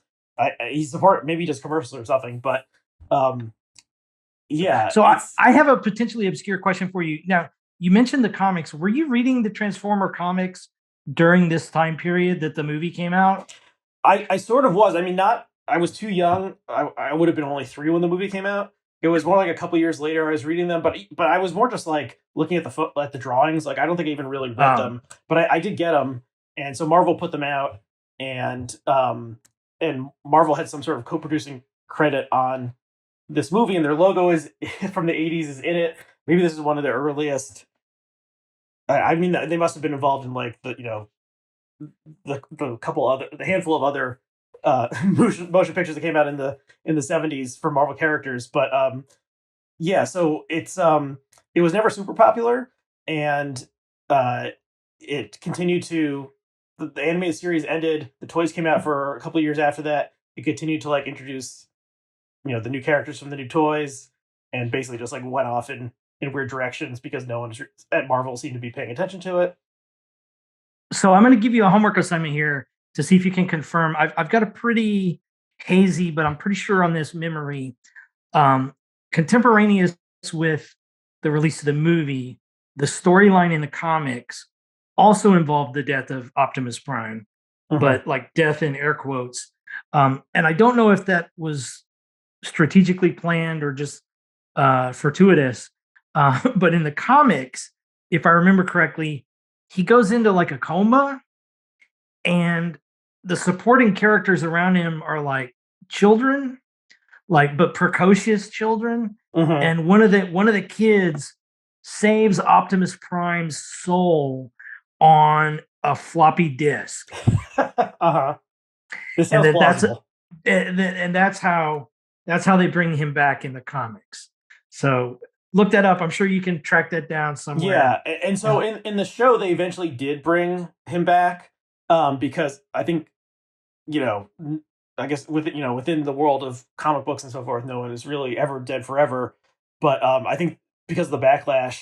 He's support, maybe he does commercials or something, but yeah. So I have a potentially obscure question for you. Now, you mentioned the comics. Were you reading the Transformer comics during this time period that the movie came out? I sort of was. I mean, I was too young. I would have been only 3 when the movie came out. It was more like a couple years later I was reading them, but I was more just like looking at the drawings. Like I don't think I even really read them, but I did get them, and so Marvel put them out, and Marvel had some sort of co-producing credit on this movie, and their logo is from the 80s is in it. Maybe this is one of the earliest. I mean, they must have been involved in like the handful of other motion pictures that came out in the 70s for Marvel characters, but so it was never super popular, and it continued to the animated series ended. The toys came out for a couple of years after that. It continued to like introduce the new characters from the new toys, and basically just like went off in weird directions because no one at Marvel seemed to be paying attention to it. So I'm going to give you a homework assignment here to see if you can confirm. I've got a pretty hazy, but I'm pretty sure on this memory. Contemporaneous with the release of the movie, the storyline in the comics also involved the death of Optimus Prime, but like death in air quotes. And I don't know if that was strategically planned or just fortuitous. But in the comics, if I remember correctly, he goes into like a coma, and the supporting characters around him are like children, but precocious children. And one of the kids saves Optimus Prime's soul on a floppy disk. This sounds plausible. That's how they bring him back in the comics. So look that up. I'm sure you can track that down somewhere. Yeah, and so in the show, they eventually did bring him back because I think, I guess within the world of comic books and so forth, no one is really ever dead forever. But I think because of the backlash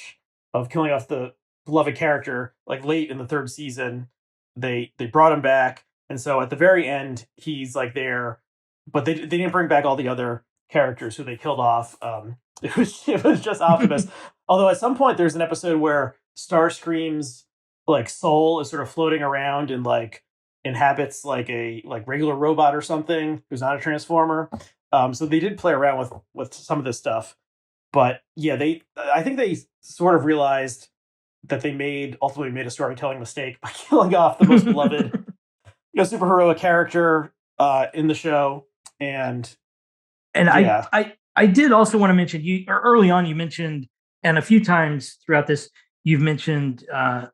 of killing off the beloved character, like late in the 3rd season, they brought him back, and so at the very end, he's like there, but they didn't bring back all the other characters who they killed off. It was just Optimus. Although at some point there's an episode where Starscream's like soul is sort of floating around and like inhabits like a regular robot or something who's not a Transformer. So they did play around with some of this stuff, but yeah, I think they sort of realized that they ultimately made a storytelling mistake by killing off the most beloved superhero character in the show. And yeah. I did also want to mention early on you mentioned, and a few times throughout this, you've mentioned a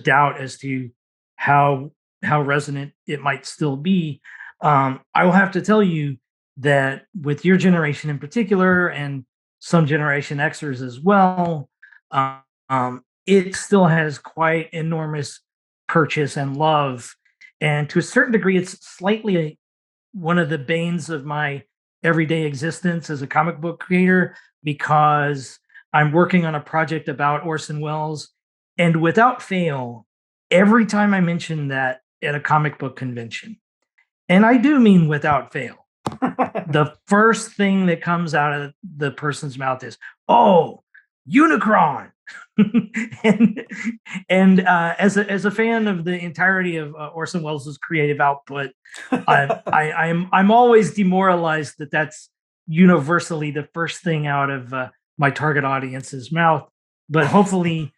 doubt as to how resonant it might still be. I will have to tell you that with your generation in particular, and some Generation Xers as well, it still has quite enormous purchase and love. And to a certain degree, it's slightly one of the banes of my everyday existence as a comic book creator, because I'm working on a project about Orson Welles. And without fail, every time I mention that at a comic book convention, and I do mean without fail, the first thing that comes out of the person's mouth is, "Oh, Unicron." and as a fan of the entirety of Orson Welles' creative output, I'm always demoralized that that's universally the first thing out of my target audience's mouth. but hopefully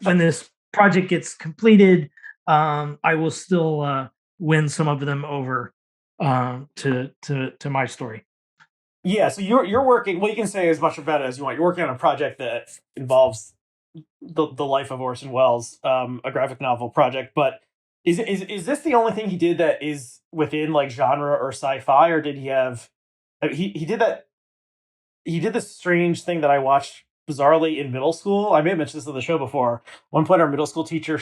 when this project gets completed, I will still win some of them over to my story. Yeah, so you're working. Well, you can say as much about it as you want. You're working on a project that involves the life of Orson Welles, a graphic novel project. But is this the only thing he did that is within like genre or sci-fi, or did he have? He did that. He did this strange thing that I watched bizarrely in middle school. I may have mentioned this on the show before. One point, our middle school teacher,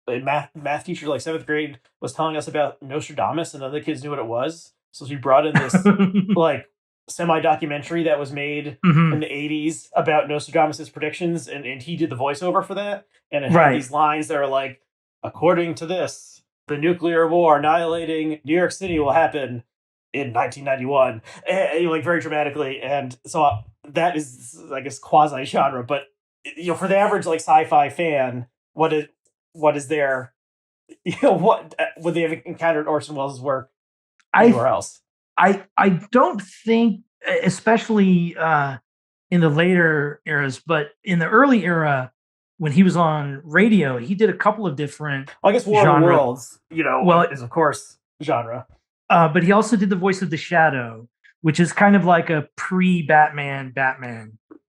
math teacher, like seventh grade, was telling us about Nostradamus, and none of the kids knew what it was. So she brought in this like semi-documentary that was made in the 80s about Nostradamus's predictions, and he did the voiceover for that. And it had these lines that are like, according to this, the nuclear war annihilating New York City will happen in 1991, and, like very dramatically. And so that is, I guess, quasi genre. But for the average like sci-fi fan, what is their what would they have encountered Orson Welles' work anywhere else? I don't think, especially in the later eras, but in the early era when he was on radio, he did a couple of different. Well, I guess War of the Worlds, is of course genre. But he also did the voice of the Shadow, which is kind of like a pre-Batman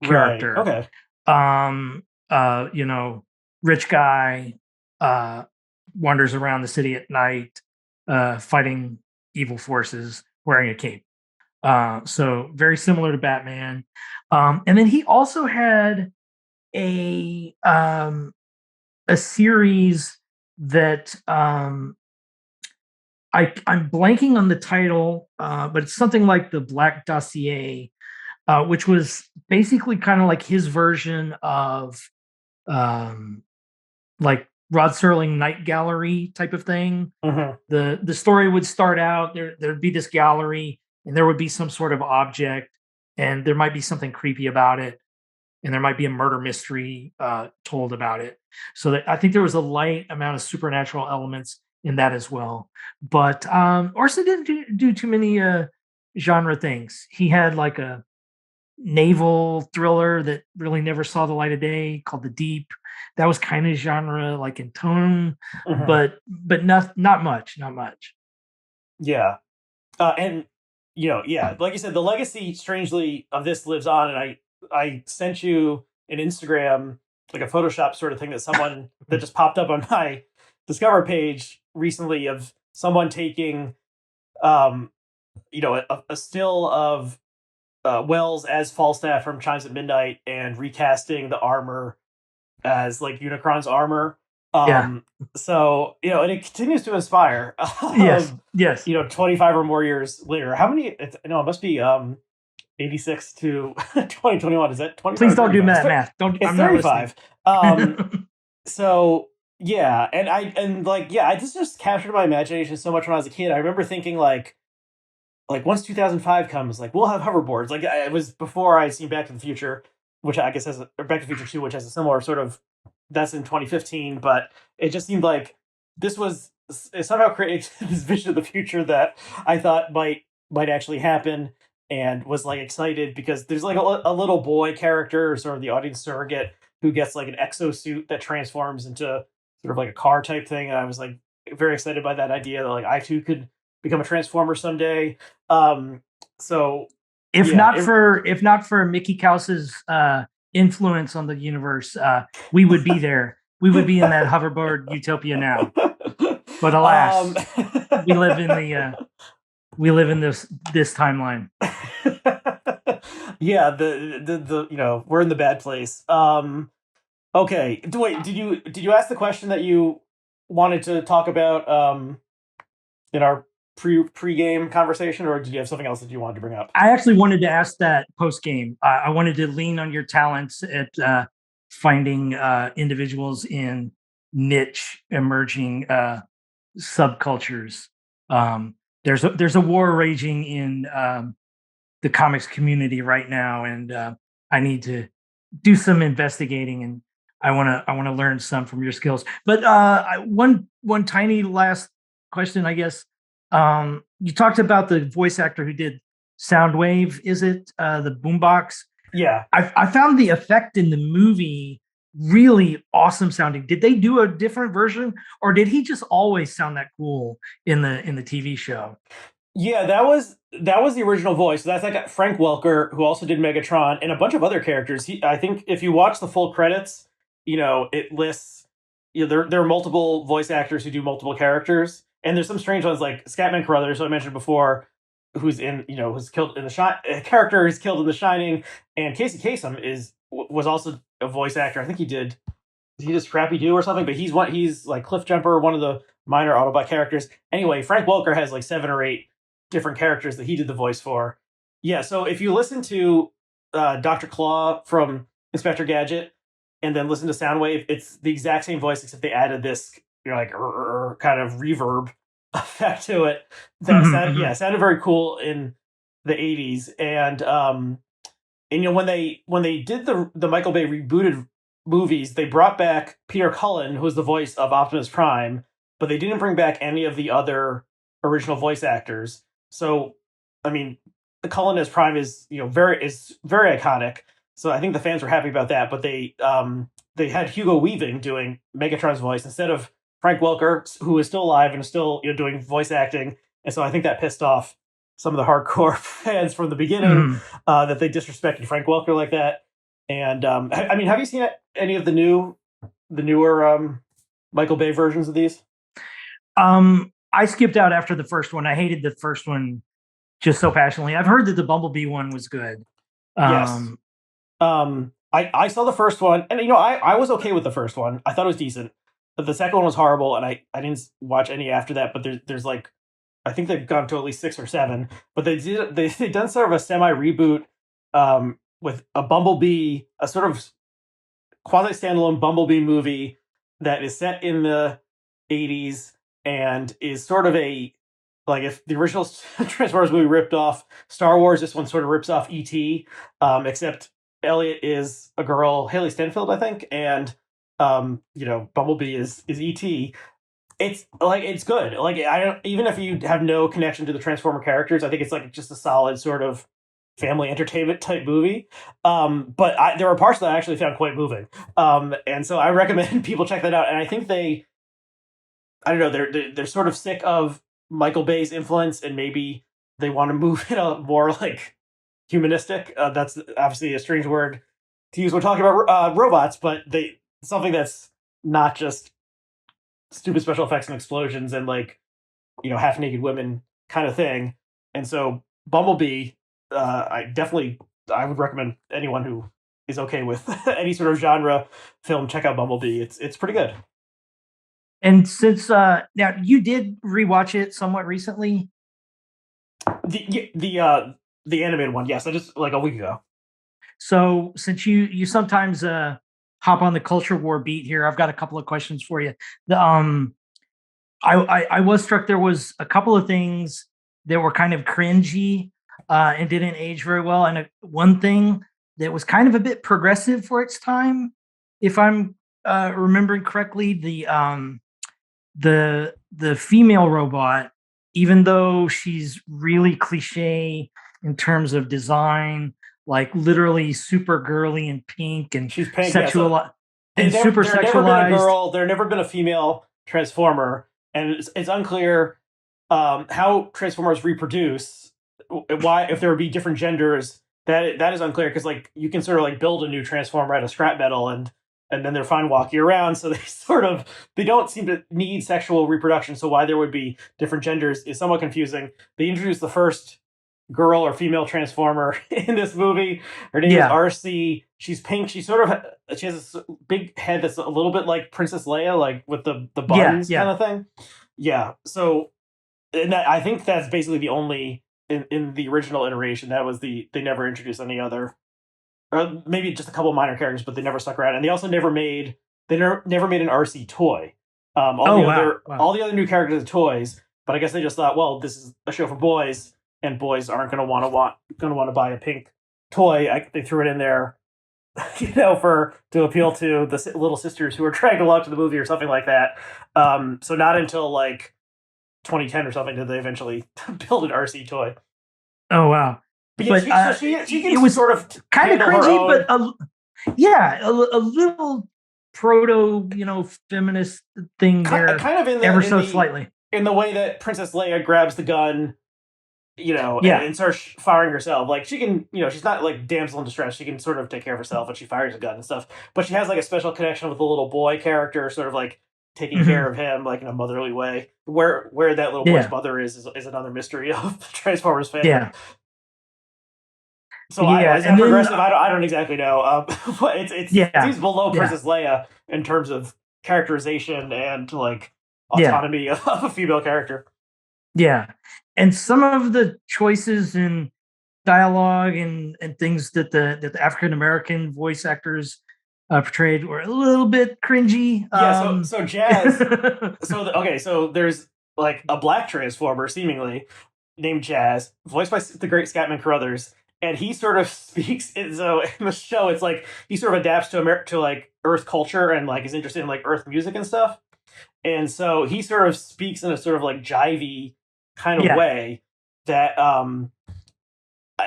character. Right. Okay. Rich guy wanders around the city at night, fighting evil forces, wearing a cape. So very similar to Batman. And then he also had a series that I'm blanking on the title, but it's something like the Black Dossier, which was basically kind of like his version of like Rod Serling Night Gallery type of thing. The story would start out there'd be this gallery, and there would be some sort of object, and there might be something creepy about it, and there might be a murder mystery told about it. So that I think there was a light amount of supernatural elements in that as well. But Orson didn't do too many genre things. He had like a naval thriller that really never saw the light of day called The Deep. That was kind of genre like in tone, but not much. Yeah. And like you said, the legacy strangely of this lives on. And I sent you an Instagram, like a Photoshop sort of thing that someone that just popped up on my Discover page recently of someone taking a still of Wells as Falstaff from Chimes at Midnight and recasting the armor as like Unicron's armor. So, and it continues to inspire. Yes. 25 or more years later. How many? It must be 86 to 2021. Is that 20? Please don't do math. Don't. It's 35. So yeah, I just captured my imagination so much when I was a kid. I remember thinking like once 2005 comes, like we'll have hoverboards. Like it was before I seen Back to the Future, which I guess or Back to the Future 2, which has a similar sort of, that's in 2015, but it just seemed like this was somehow created this vision of the future that I thought might actually happen, and was like excited because there's like a little boy character, sort of the audience surrogate, who gets like an exosuit that transforms into sort of like a car type thing. And I was like very excited by that idea that like I too could become a transformer someday. So if not for Mickey Kouse's influence on the universe, we would be there. We would be in that hoverboard utopia now. But alas, we live in this timeline. Yeah, the we're in the bad place. Okay. Wait, did you ask the question that you wanted to talk about in our pre-game conversation, or did you have something else that you wanted to bring up? I actually wanted to ask that post-game. I wanted to lean on your talents at finding individuals in niche emerging subcultures. There's a war raging in the comics community right now, and I need to do some investigating, and I want to learn some from your skills. But one tiny last question, I guess. You talked about the voice actor who did Soundwave. Is it the Boombox? Yeah. I found the effect in the movie really awesome sounding. Did they do a different version, or did he just always sound that cool in the TV show? Yeah, that was the original voice. So that's like Frank Welker, who also did Megatron, and a bunch of other characters. I think if you watch the full credits, it lists, there are multiple voice actors who do multiple characters, and there's some strange ones like Scatman Crothers, who I mentioned before, who's killed in the shot, a character is killed in The Shining, and Casey Kasem was also a voice actor. I think he did Scrappy Doo or something, but he's like Cliff Jumper, one of the minor Autobot characters. Anyway, Frank Welker has like 7 or 8 different characters that he did the voice for. Yeah, so if you listen to Dr. Claw from Inspector Gadget and then listen to Soundwave, it's the exact same voice except they added this like kind of reverb effect to it. Sounded very cool in the 80s. And when they did the Michael Bay rebooted movies, they brought back Peter Cullen, who was the voice of Optimus Prime, but they didn't bring back any of the other original voice actors. So, I mean, the Cullen as Prime is very iconic. So I think the fans were happy about that. But they had Hugo Weaving doing Megatron's voice instead of Frank Welker, who is still alive and is still doing voice acting. And so I think that pissed off some of the hardcore fans from the beginning that they disrespected Frank Welker like that. And I mean, have you seen any of the newer Michael Bay versions of these? I skipped out after the first one. I hated the first one just so passionately. I've heard that the Bumblebee one was good. Yes. I saw the first one, and I was okay with the first one. I thought it was decent. But the second one was horrible, and I didn't watch any after that. But there's like, I think they've gone to at least 6 or 7. But they done sort of a semi reboot with a Bumblebee, a sort of quasi standalone Bumblebee movie that is set in the 80s and is sort of like if the original Transformers movie ripped off Star Wars, this one sort of rips off E.T. Except Elliot is a girl, Haley Stenfield, I think, and Bumblebee is E.T. It's good. Like, I don't, even if you have no connection to the Transformer characters, I think it's like just a solid sort of family entertainment type movie. But there were parts that I actually found quite moving. And so I recommend people check that out. And I think I don't know, they're sort of sick of Michael Bay's influence, and maybe they want to move in a more like humanistic. That's obviously a strange word to use when talking about robots, but something that's not just stupid special effects and explosions and like half naked women kind of thing. And so Bumblebee, I would recommend anyone who is okay with any sort of genre film check out Bumblebee. It's pretty good. And since now you did rewatch it somewhat recently, The animated one, yes, I just like a week ago. so since you sometimes hop on the culture war beat here, I've got a couple of questions for you. I was struck there was a couple of things that were kind of cringy and didn't age very well, and one thing that was kind of a bit progressive for its time, if I'm remembering correctly, the female robot, even though she's really cliche in terms of design, like literally super girly and pink and she's pink, sexual and super sexualized. Never been a girl. There never been a female Transformer, and it's unclear how Transformers reproduce. Why, if there would be different genders, that is unclear, because like you can sort of like build a new Transformer out of scrap metal and then they're fine walking around. So they don't seem to need sexual reproduction. So why there would be different genders is somewhat confusing. They introduced the first girl or female Transformer in this movie. Her name is RC. She's pink. She has a big head that's a little bit like Princess Leia, like with the buttons kind of thing. Yeah. So, and I think that's basically the only in the original iteration. They never introduced any other. Or maybe just a couple of minor characters, but they never stuck around. And they also never made an RC toy. All the other new characters are toys, but I guess they just thought, well, this is a show for boys, and boys aren't going to want to buy a pink toy. They threw it in there, to appeal to the little sisters who are trying to along to the movie or something like that. So not until like 2010 or something did they eventually build an RC toy. Oh wow! But yeah, but she it can was sort of kind of handle her cringy, own. but a little proto, feminist thing there, Kind of ever so slightly. in the way that Princess Leia grabs the gun, Yeah. and starts firing herself. Like she can, she's not like damsel in distress. She can sort of take care of herself, and she fires a gun and stuff. But she has like a special connection with the little boy character, sort of like taking care Hmm. of him, like in a motherly way. Where that little boy's Yeah. mother is another mystery of the Transformers fandom. Yeah. So Yeah. is that And then, progressive? I don't exactly know. But it yeah. seems below Yeah. Princess Leia in terms of characterization and like Yeah. autonomy of a female character. Yeah. And some of the choices in dialogue and things that the African American voice actors portrayed were a little bit cringy. Yeah. So Jazz. Okay. So there's like a black Transformer seemingly named Jazz, voiced by the great Scatman Crothers, and he sort of speaks. So in the show, it's like he sort of adapts to like Earth culture and like is interested in like Earth music and stuff. And so he sort of speaks in a sort of like jivey kind of Yeah. way that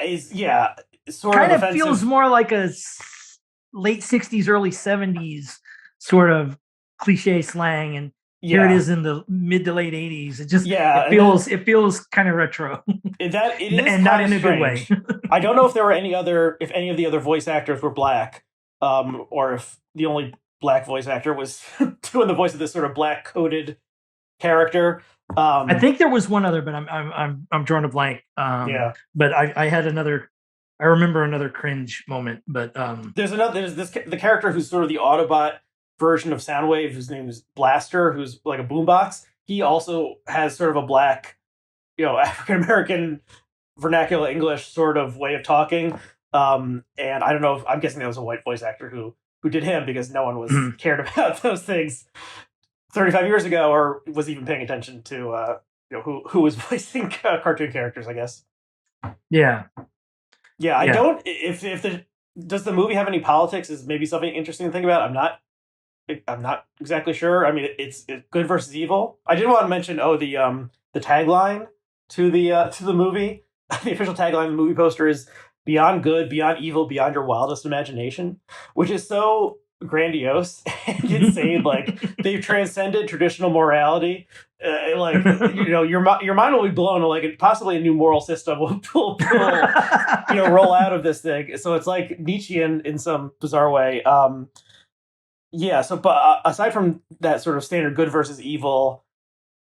is sort of Kind of feels offensive. more like a late 60s, early 70s sort of cliche slang. And here it Yeah, is in the mid to late 80s. yeah, It feels kind of retro. that it is And not kind in of a good way. strange. I don't know if there were if any of the other voice actors were black, or if the only black voice actor was doing the voice of this sort of black coded character. I think there was one other, but I'm drawing a blank. Yeah. But I had another. I remember another cringe moment. But There's the character who's sort of the Autobot version of Soundwave, whose name is Blaster, who's like a boombox. He also has sort of a black, African American vernacular English sort of way of talking. And I don't know if I'm guessing that was a white voice actor who did him, because no one was cared about those things 35 years ago, or was even paying attention to who was voicing cartoon characters, I guess. yeah. Yeah, I don't. If the does the movie have any politics? Is maybe something interesting to think about. I'm not exactly sure. I mean, it's good versus evil. I did want to mention the tagline to the movie. The official tagline of the movie poster is "Beyond good, beyond evil, beyond your wildest imagination," which is so grandiose and insane. Like they've transcended traditional morality. Like your mind will be blown. Like possibly a new moral system will roll out of this thing. So it's like Nietzschean in some bizarre way. Yeah. So, but aside from that sort of standard good versus evil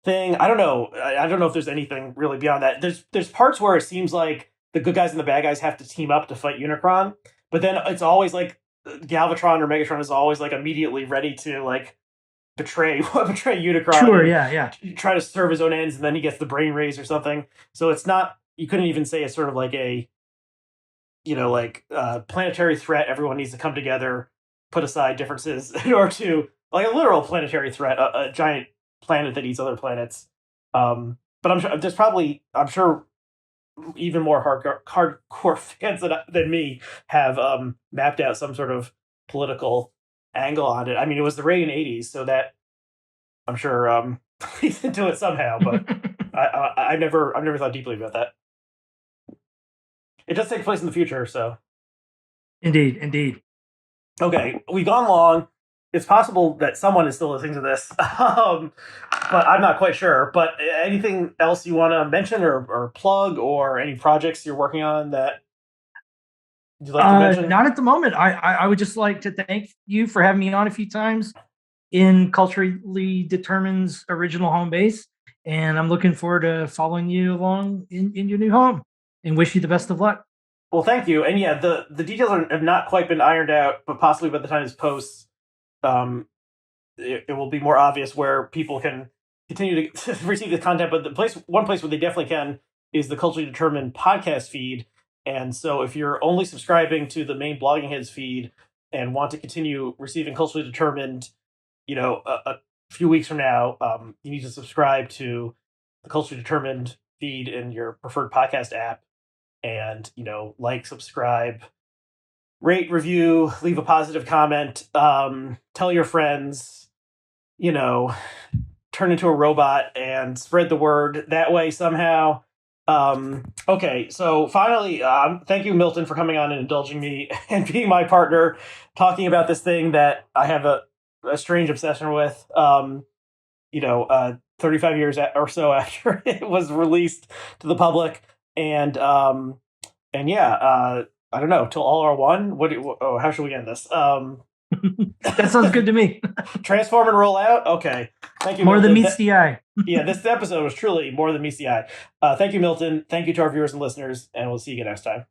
thing, I don't know. I don't know if there's anything really beyond that. There's parts where it seems like the good guys and the bad guys have to team up to fight Unicron, but then it's always like Galvatron or Megatron is always like immediately ready to like betray Unicron. Sure. Yeah. Try to serve his own ends, and then he gets the brain raised or something. So it's not. You couldn't even say it's sort of like a planetary threat. Everyone needs to come together, put aside differences in order to, like, a literal planetary threat, a giant planet that eats other planets. But I'm sure even more hardcore fans than me have mapped out some sort of political angle on it. I mean, it was the Reagan '80s, so that I'm sure plays into it somehow. But I've never thought deeply about that. It does take place in the future, so. Indeed. Okay, we've gone long. It's possible that someone is still listening to this, but I'm not quite sure. But anything else you want to mention or plug, or any projects you're working on that you'd like to mention? Not at the moment. I would just like to thank you for having me on a few times in Culturally Determined's original home base. And I'm looking forward to following you along in your new home, and wish you the best of luck. Well, thank you. And yeah, the details have not quite been ironed out, but possibly by the time this posts, it will be more obvious where people can continue to receive the content. But one place where they definitely can is the Culturally Determined podcast feed. And so if you're only subscribing to the main Blogging Heads feed and want to continue receiving Culturally Determined, a few weeks from now, you need to subscribe to the Culturally Determined feed in your preferred podcast app. And like, subscribe, rate, review, leave a positive comment, tell your friends, turn into a robot and spread the word that way somehow. Okay, so finally, thank you, Milton, for coming on and indulging me and being my partner, talking about this thing that I have a strange obsession with. 35 years or so after it was released to the public, and yeah, I don't know, till all are one. How should we end this? That sounds good to me. Transform and roll out. Okay, thank you. More Milton. than meets the eye. Yeah, this episode was truly more than meets the eye. Thank you, Milton. Thank you to our viewers and listeners, and we'll see you again next time.